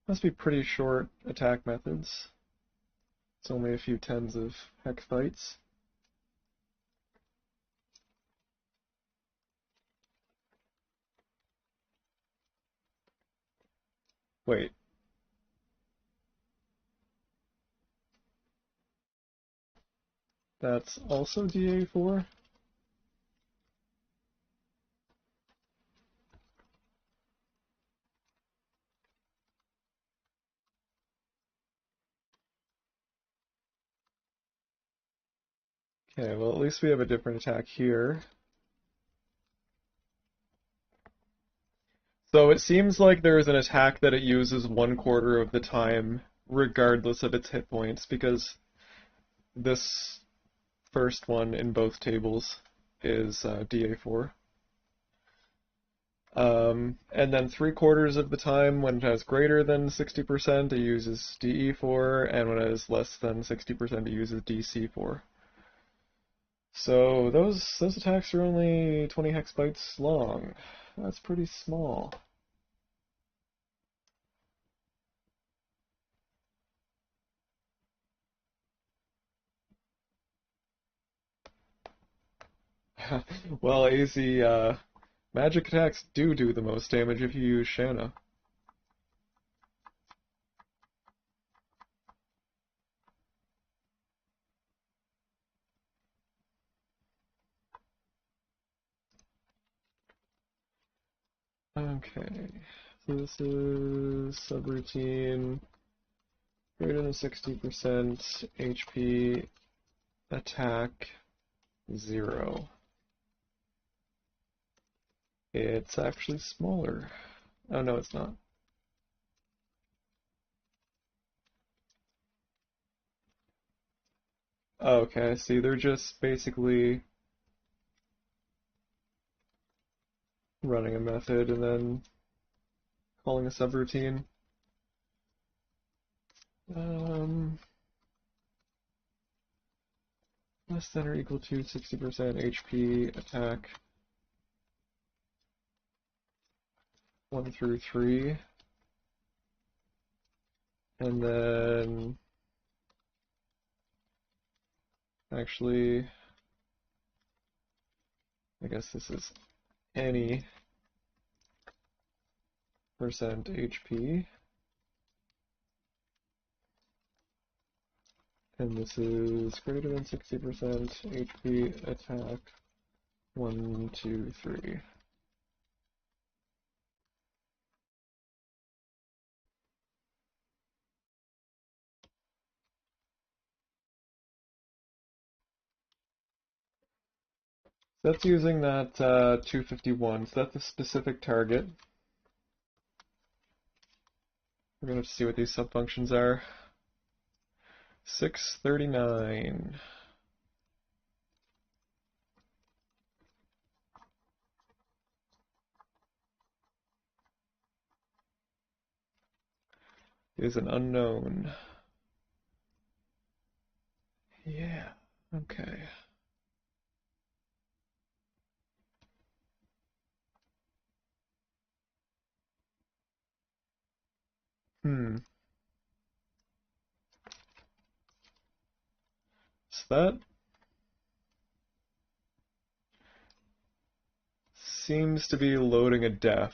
S1: Must be pretty short attack methods. It's only a few tens of hex bytes. Wait. That's also DA4? Okay, well at least we have a different attack here. So it seems like there is an attack that it uses 1/4 of the time, regardless of its hit points, because this first one in both tables is DA4. And then 3/4 of the time, when it has greater than 60%, it uses DE4, and when it has less than 60%, it uses DC4. So those attacks are only 20 hex bytes long. That's pretty small. Well, AZ, magic attacks do the most damage if you use Shanna. Okay, so this is subroutine, greater than 60% HP, attack 0. It's actually smaller. Oh no, it's not. Okay, see, they're just basically running a method and then calling a subroutine. Less than or equal to 60% HP, attack 1 through 3. And then actually, I guess this is any percent HP. And this is greater than 60% HP, attack 1, 2, 3. That's using that 251, so that's a specific target. We're going to see what these subfunctions are. 639. Is an unknown. Yeah, okay. Hmm. that seems to be loading a def.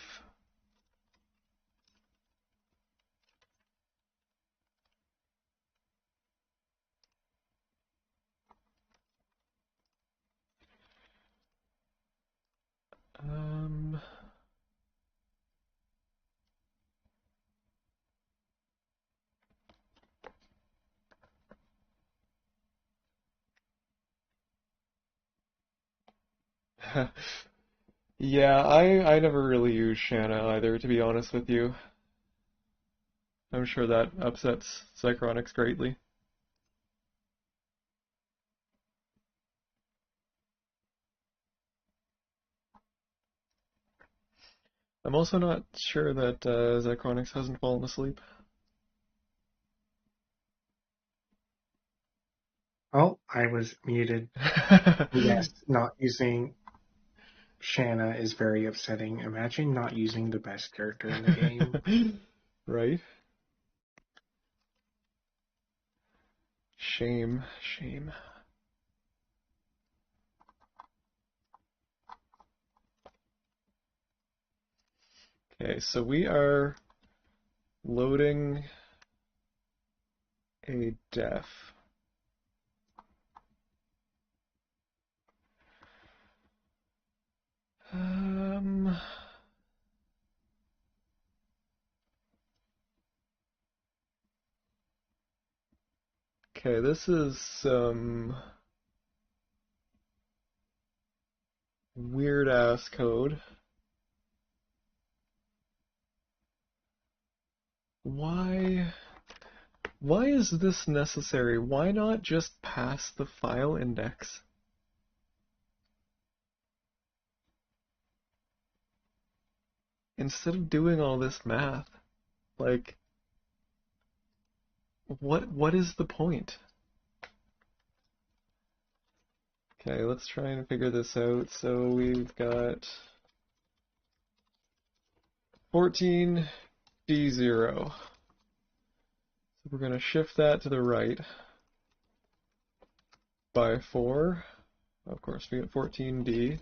S1: Um, yeah, I never really use Shanna either, to be honest with you. I'm sure that upsets Psychronix greatly. I'm also not sure that Zychronix hasn't fallen asleep.
S2: Oh, I was muted. Yes, not using Shanna is very upsetting. Imagine not using the best character in the game.
S1: Right? Shame, shame. Okay, so we are loading a def. Um, okay, this is some weird ass code. Why is this necessary? Why not just pass the file index? Instead of doing all this math, like, what is the point? Okay, let's try and figure this out. So we've got 14D0. So we're going to shift that to the right by 4. Of course, we get 14D.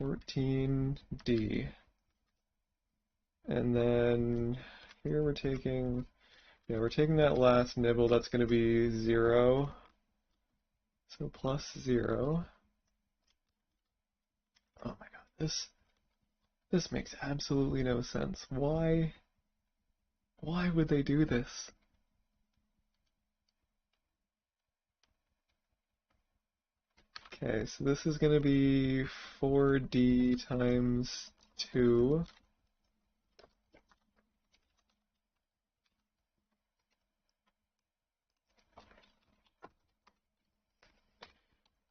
S1: 14D. And then here we're taking that last nibble. That's going to be 0. So plus 0. Oh my god, this makes absolutely no sense. Why would they do this? Okay, so this is going to be 4D times 2.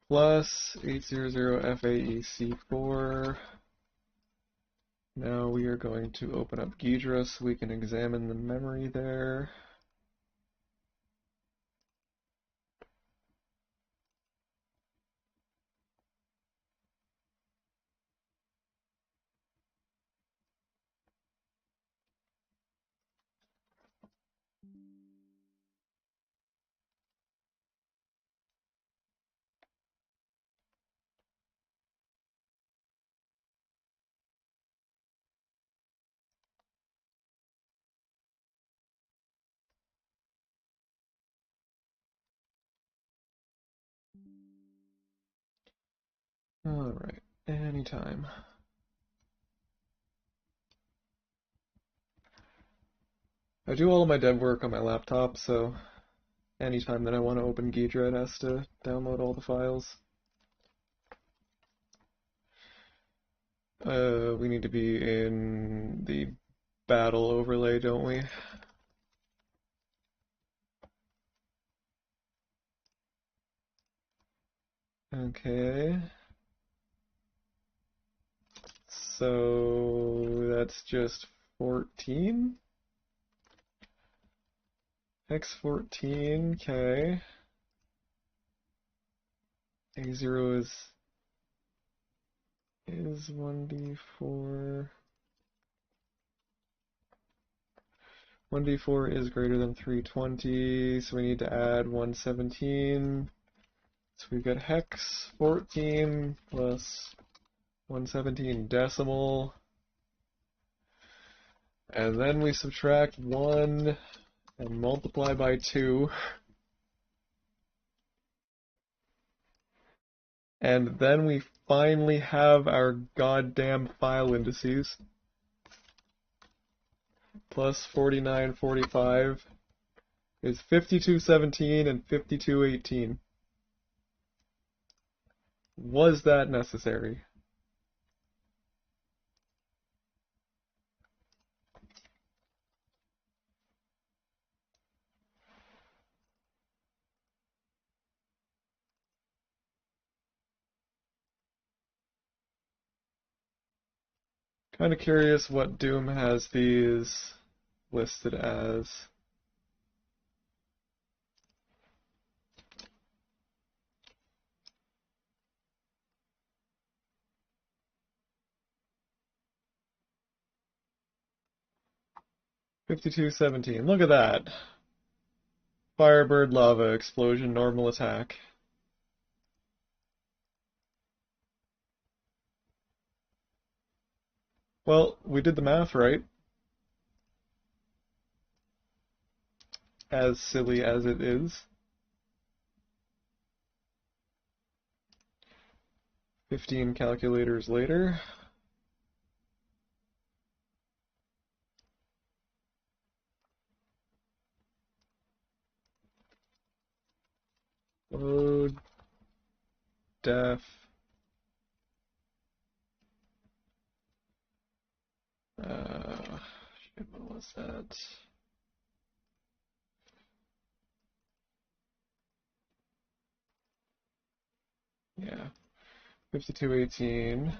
S1: Plus 800 FAEC4. Now we are going to open up Ghidra so we can examine the memory there. Alright, anytime. I do all of my dev work on my laptop, so anytime that I want to open Ghidra, it has to download all the files. We need to be in the battle overlay, don't we? Okay. So that's just 14. X14, okay. A0 is 1d4. 1d4 is greater than 320, so we need to add 117. So we've got hex 14 plus 117 decimal. And then we subtract 1 and multiply by 2. And then we finally have our goddamn file indices. Plus 4945 is 5217 and 5218. Was that necessary? Kind of curious what Doom has these listed as. $52.17. Look at that. Firebird, lava, explosion, normal attack. Well, we did the math right. As silly as it is. 15 calculators later. Load, def, shit, what was that? Yeah, 5218.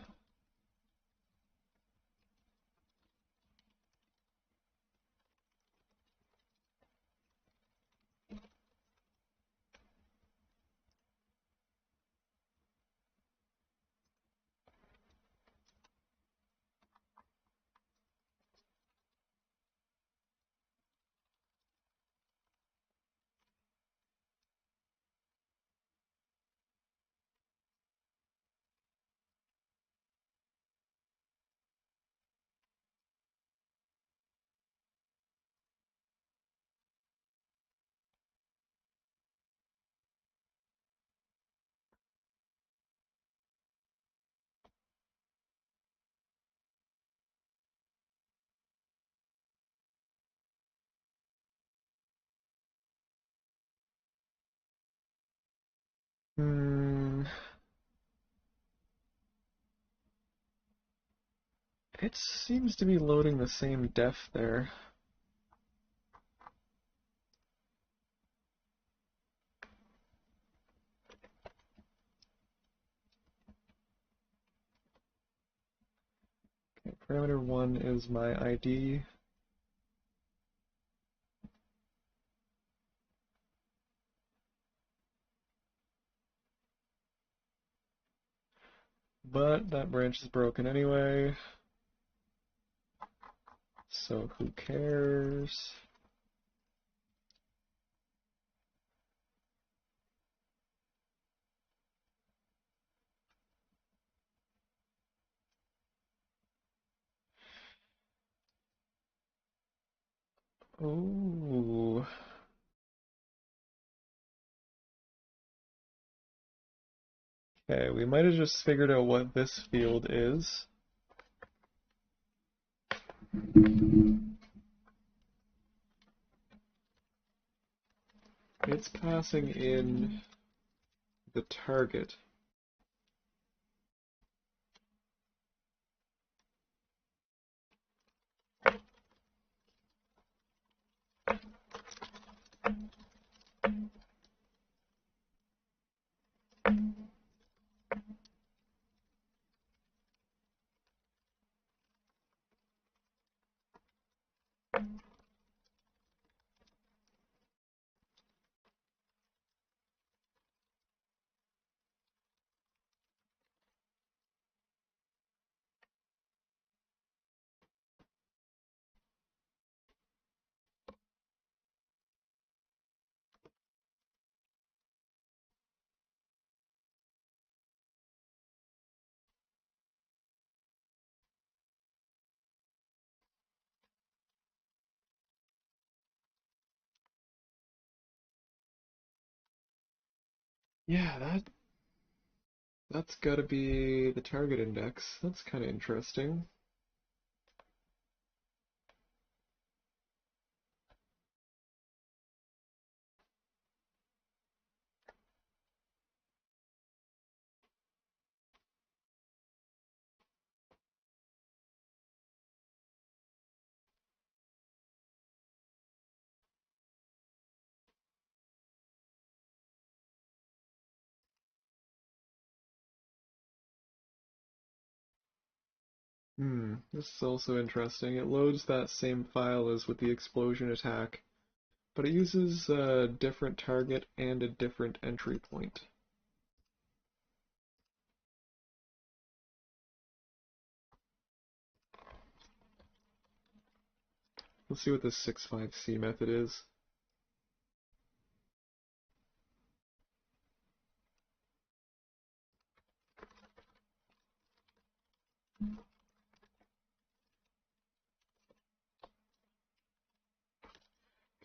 S1: It seems to be loading the same def there. Okay, parameter 1 is my ID. But that branch is broken anyway. So who cares? Ooh. Okay, we might have just figured out what this field is. It's passing in the target. Yeah, that's gotta be the target index. That's kind of interesting. This is also interesting. It loads that same file as with the explosion attack, but it uses a different target and a different entry point. Let's see what this 6.5C method is.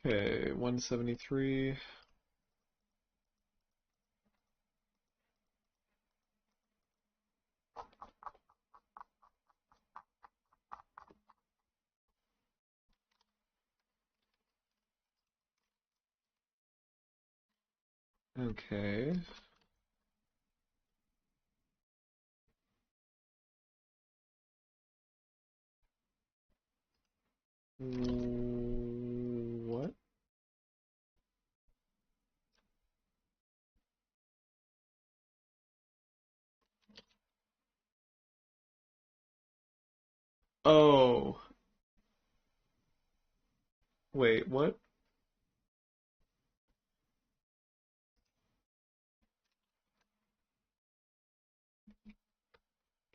S1: Okay, 173. Okay. What? Oh, wait, what?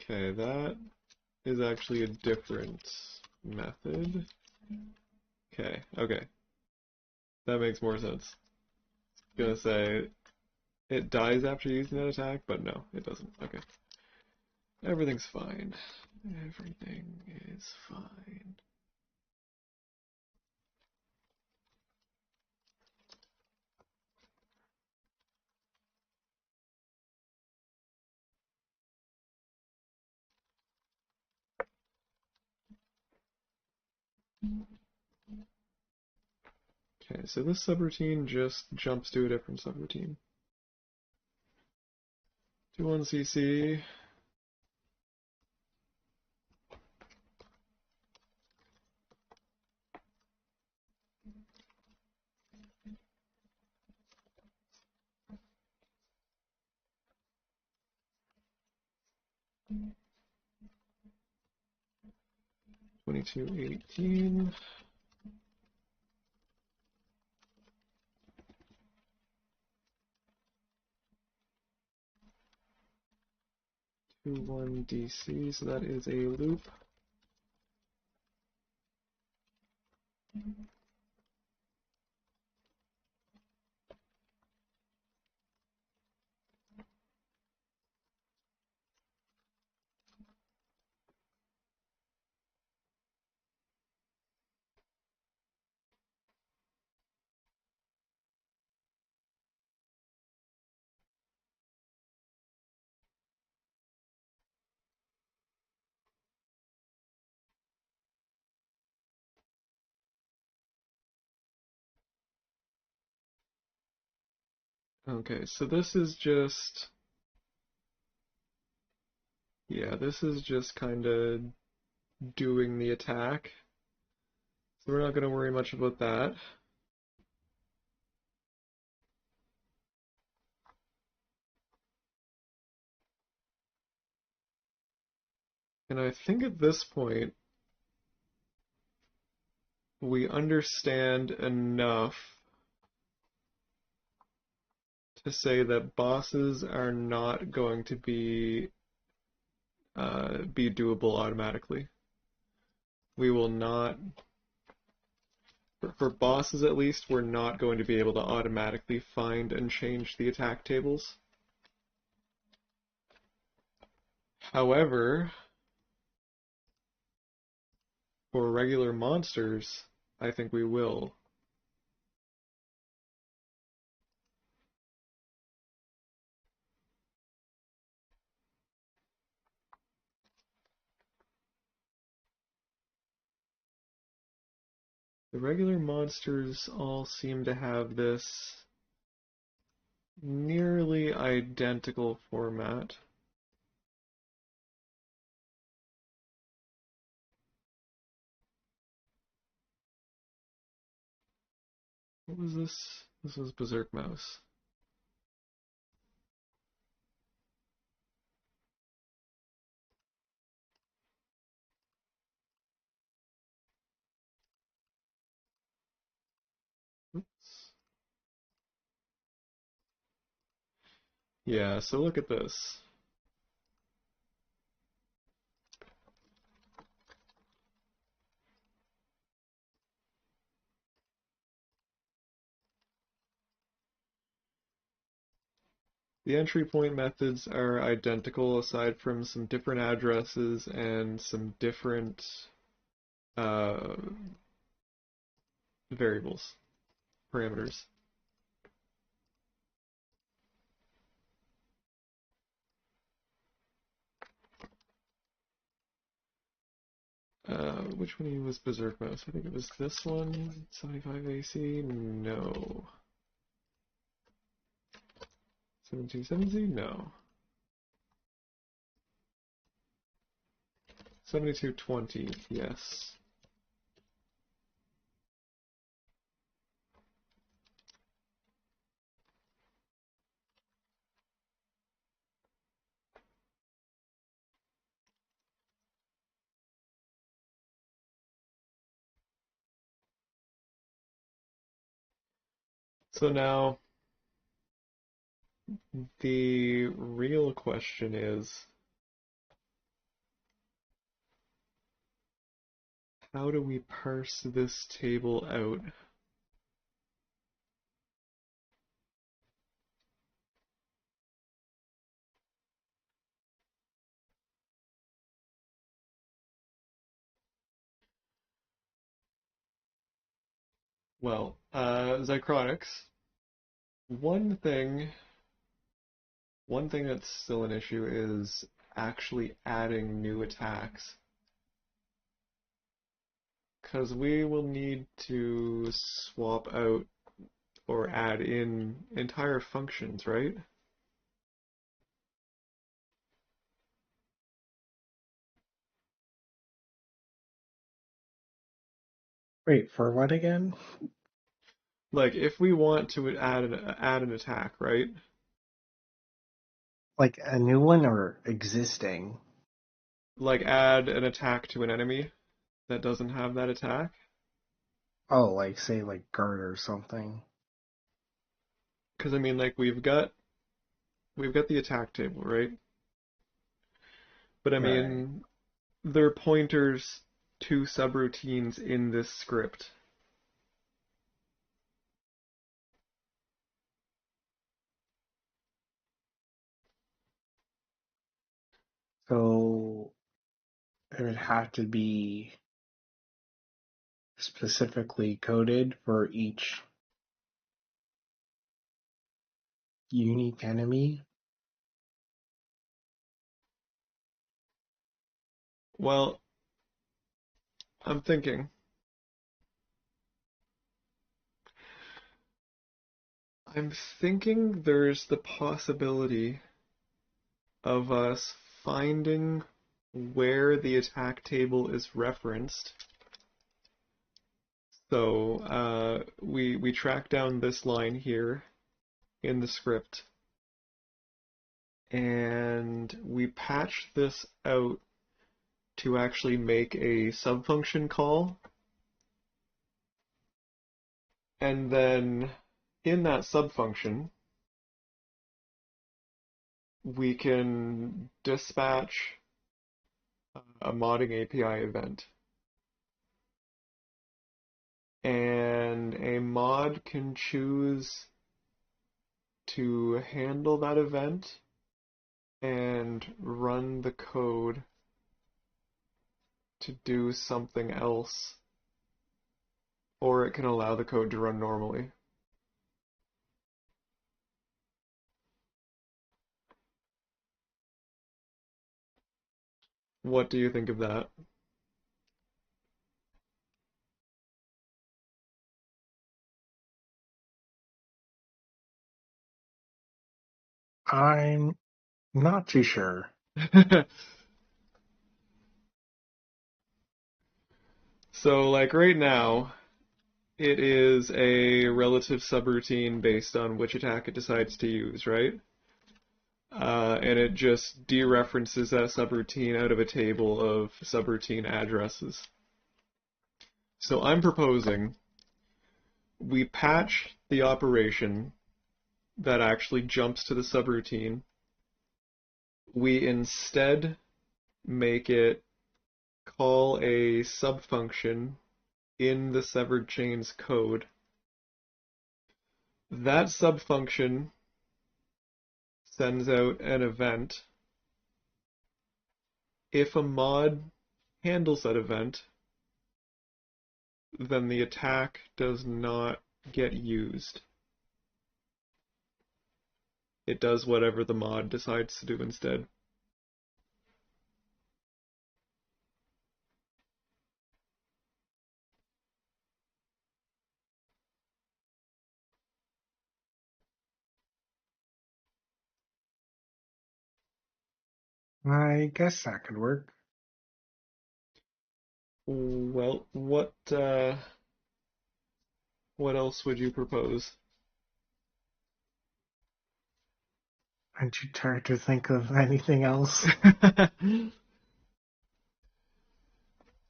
S1: Okay, that is actually a different method. Okay. That makes more sense. Gonna say it dies after using that attack, but no, it doesn't. Okay. Everything's fine. Everything is fine. Okay, so this subroutine just jumps to a different subroutine. 21cc. Mm. 2218. One DC, so that is a loop. Okay, so this is just, yeah, this is just kind of doing the attack. So we're not going to worry much about that. And I think at this point, we understand enough to say that bosses are not going to be doable automatically. We will not, for bosses at least, we're not going to be able to automatically find and change the attack tables. However, for regular monsters, I think we will. The regular monsters all seem to have this nearly identical format. What was this? This was Berserk Mouse. Oops. Yeah, so look at this. The entry point methods are identical aside from some different addresses and some different uh, variables, parameters. Which one was Berserk Mouse? I think it was this one. 75 AC? No. 1770? No. 7220, yes. So now, the real question is, how do we parse this table out? Well, Zychronics, one thing one thing that's still an issue is actually adding new attacks. Because we will need to swap out or add in entire functions, right?
S2: Wait, for what again?
S1: Like if we want to add an attack, right?
S2: Like a new one or existing?
S1: Like add an attack to an enemy that doesn't have that attack.
S2: Oh, like say like guard or something.
S1: Because I mean, like we've got the attack table, right? But I
S2: Right.
S1: mean, they're pointers to subroutines in this script.
S2: So it would have to be specifically coded for each unique enemy.
S1: Well, I'm I'm thinking there's the possibility of us finding where the attack table is referenced. So we track down this line here in the script, and we patch this out to actually make a subfunction call, and then in that subfunction we can dispatch a modding API event. And a mod can choose to handle that event and run the code to do something else, or it can allow the code to run normally. What do you think of that?
S2: I'm not too sure.
S1: So, like right now, it is a relative subroutine based on which attack it decides to use, right? And it just dereferences that subroutine out of a table of subroutine addresses. So I'm proposing we patch the operation that actually jumps to the subroutine. We instead make it call a subfunction in the severed chain's code. That subfunction sends out an event. If a mod handles that event, then the attack does not get used. It does whatever the mod decides to do instead.
S2: I guess that could work.
S1: Well, what else would you propose?
S2: I'm too tired to think of anything else.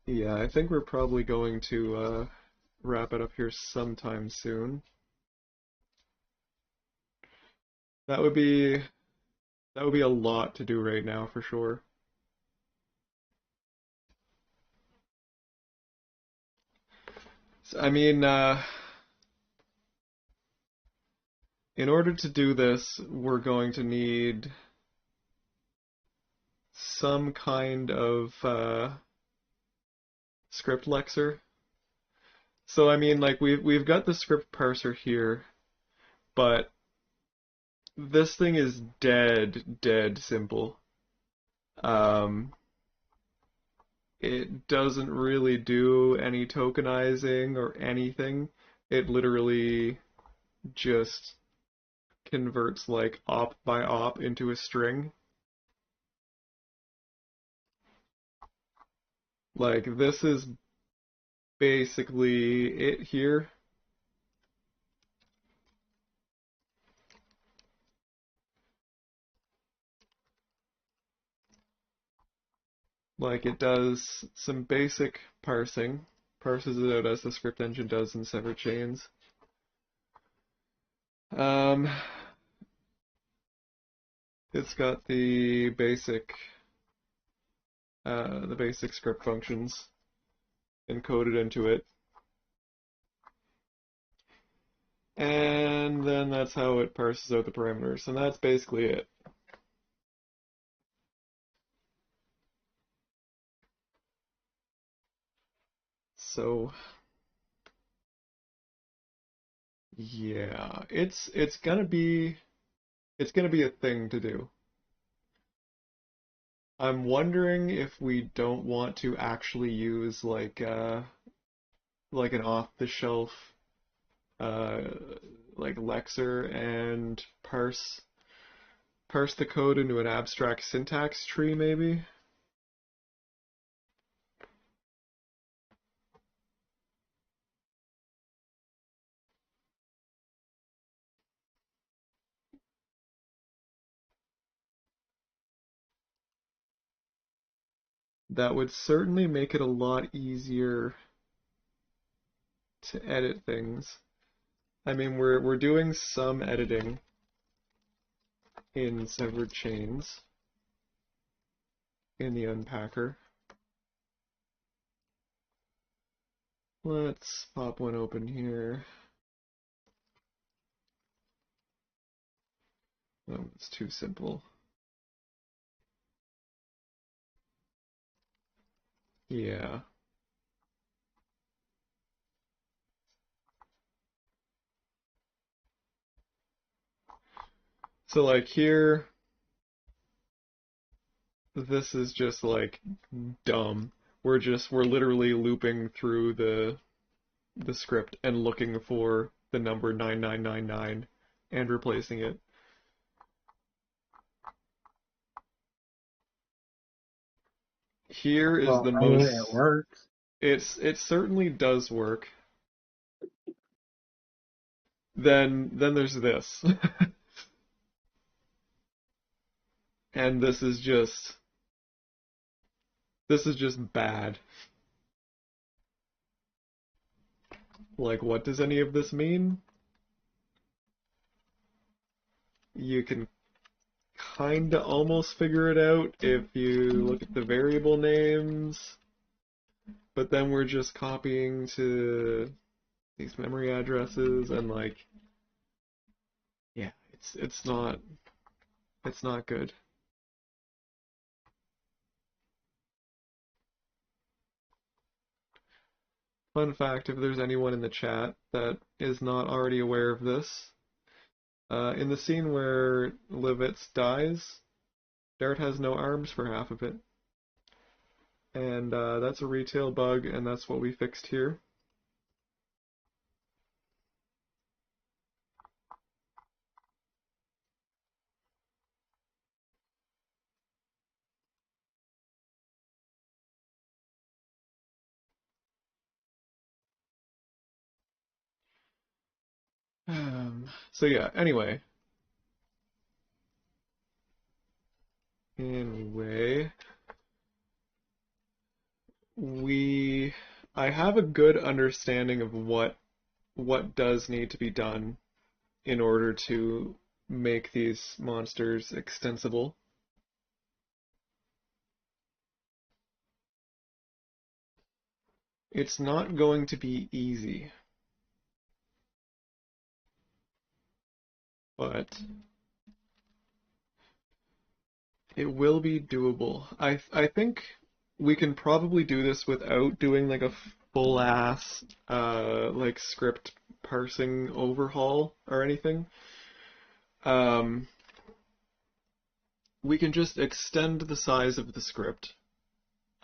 S1: Yeah, I think we're probably going to wrap it up here sometime soon. That would be a lot to do right now for sure. So, I mean, in order to do this, we're going to need some kind of script lexer. So I mean, like we've got the script parser here, but this thing is dead simple. Um, it doesn't really do any tokenizing or anything. It literally just converts like op by op into a string. Like this is basically it here. Like it does some basic parsing, parses it out as the script engine does in severed chains. Um, it's got the basic script functions encoded into it. And then that's how it parses out the parameters, and that's basically it. So yeah, it's gonna be a thing to do. I'm wondering if we don't want to actually use like an off-the-shelf uh like lexer and parse the code into an abstract syntax tree maybe. That would certainly make it a lot easier to edit things. I mean, we're doing some editing in severed chains in the unpacker. Let's pop one open here. Oh, it's too simple. Yeah. So like here, this is just like dumb. We're literally looping through the script and looking for the number 9999 and replacing it. here is
S2: Well,
S1: the
S2: I mean, it
S1: most,
S2: works.
S1: it certainly does work. Then there's this. And this is just bad. Like, what does any of this mean? You can kinda almost figure it out if you look at the variable names, but then we're just copying to these memory addresses and like, yeah, it's not good. Fun fact, if there's anyone in the chat that is not already aware of this, in the scene where Livitz dies, Dart has no arms for half of it. And that's a retail bug, and that's what we fixed here. So yeah, anyway, we I have a good understanding of what does need to be done in order to make these monsters extensible. It's not going to be easy, but it will be doable. I think we can probably do this without doing like a full ass like script parsing overhaul or anything. Um, we can just extend the size of the script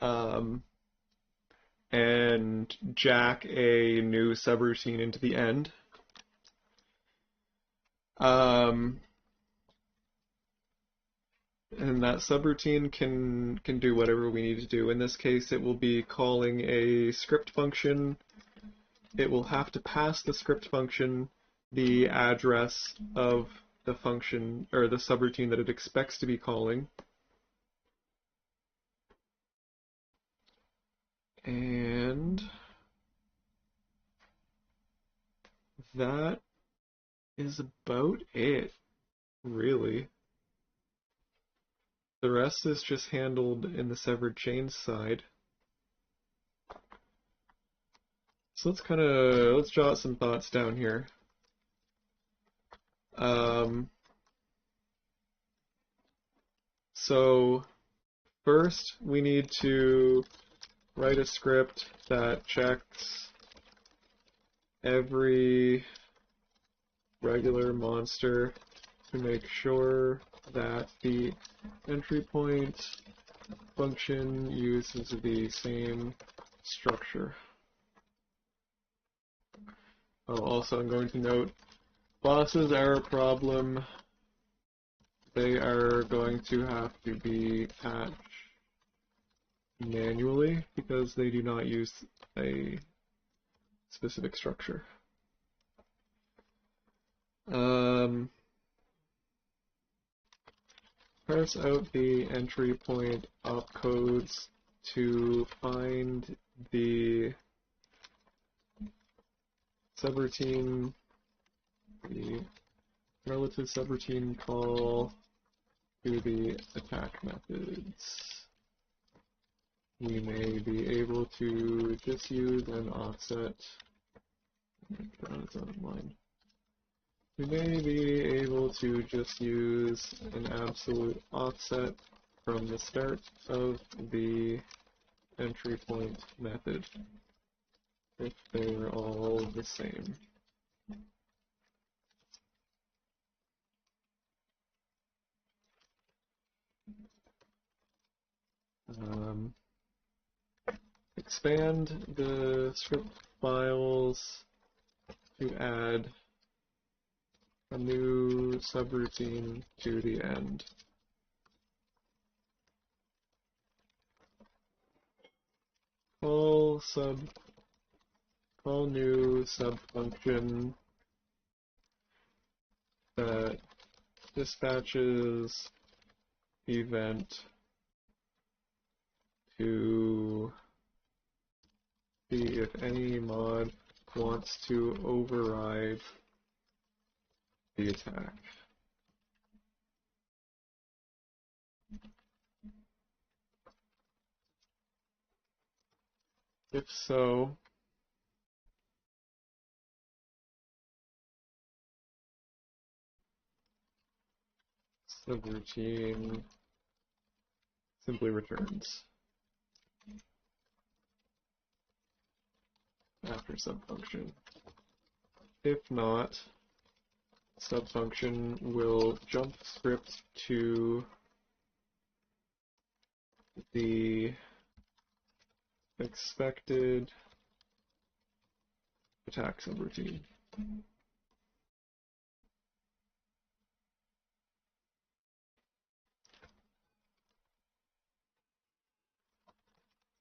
S1: um, and jack a new subroutine into the end. Um, and that subroutine can do whatever we need to do. In this case, it will be calling a script function. It will have to pass the script function the address of the function or the subroutine that it expects to be calling. And that is about it, really. The rest is just handled in the severed chains side. So let's jot some thoughts down here. So first we need to write a script that checks every regular monster to make sure that the entry point function uses the same structure. Oh, also, I'm going to note bosses are a problem. They are going to have to be patched manually because they do not use a specific structure. Parse out the entry point opcodes to find the subroutine, the relative subroutine call to the attack methods. We may be able to just use an offset. It's out of line. We may be able to just use an absolute offset from the start of the entry point method if they're all the same. Expand the script files to add a new subroutine to the end. call new subfunction that dispatches event to see if any mod wants to override the attack. If so, subroutine simply returns after subfunction. If not, subfunction will jump script to the expected attack subroutine.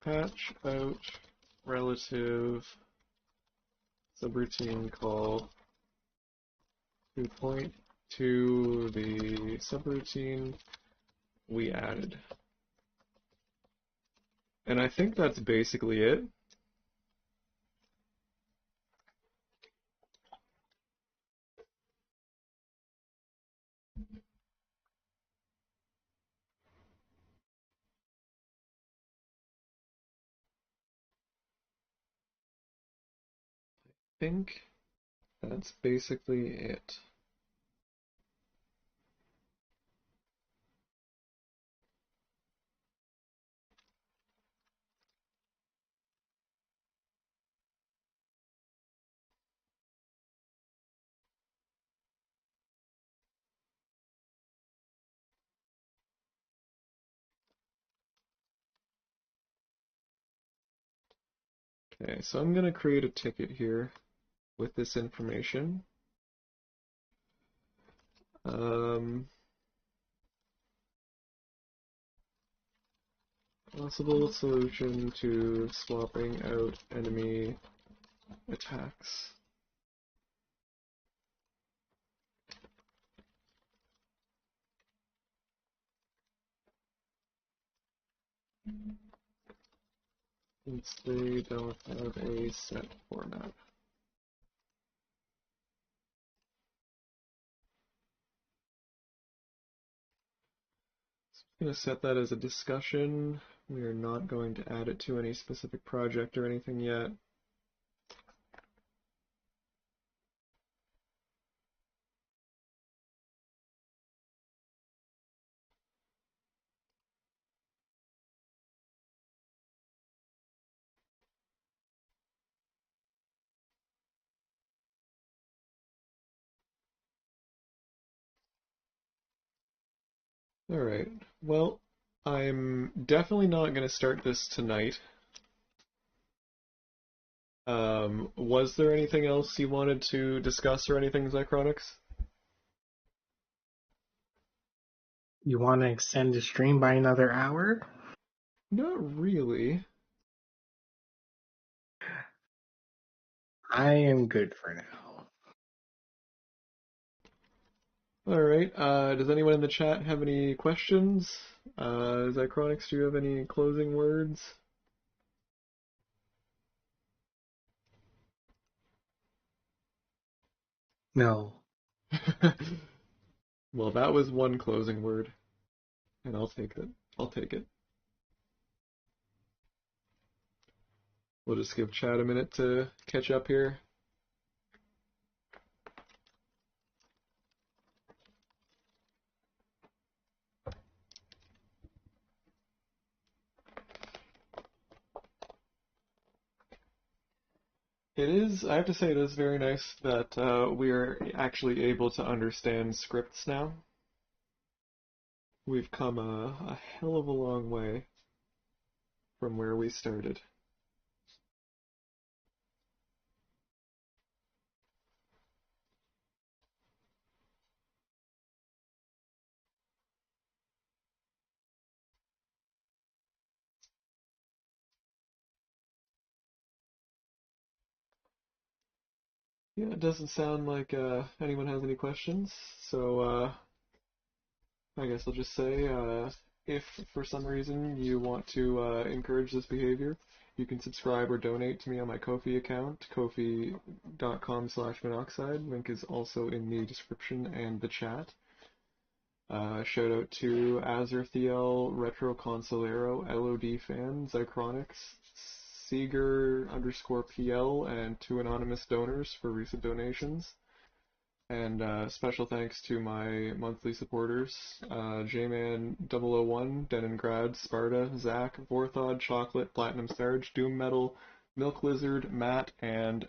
S1: Patch out relative subroutine call to point to the subroutine we added. And I think that's basically it. I think that's basically it. Okay, so I'm going to create a ticket here with this information. Possible solution to swapping out enemy attacks. Since they don't have a set format. I'm going to set that as a discussion. We are not going to add it to any specific project or anything yet. Alright, well, I'm definitely not going to start this tonight. Was there anything else you wanted to discuss or anything, Zycronix?
S2: You want to extend the stream by another hour?
S1: Not really.
S2: I am good for now.
S1: Alright, does anyone in the chat have any questions? Zycronix, do you have any closing words?
S2: No.
S1: Well, that was one closing word, and I'll take it. I'll take it. We'll just give chat a minute to catch up here. It is, I have to say, it is very nice that we are actually able to understand scripts now. We've come a hell of a long way from where we started. Yeah, it doesn't sound like anyone has any questions, so I guess I'll just say if for some reason you want to encourage this behavior, you can subscribe or donate to me on my Ko-fi account, kofi.com/monoxide. Link is also in the description and the chat. Shout out to Azerthiel, Retro Consolero, LOD Fan, Zycronix, Seeger_PL, and 2 anonymous donors for recent donations. And special thanks to my monthly supporters, J-Man001, Deningrad, Sparta, Zach, Vorthod, Chocolate, Platinum Sarge, Doom Metal, Milk Lizard, Matt, and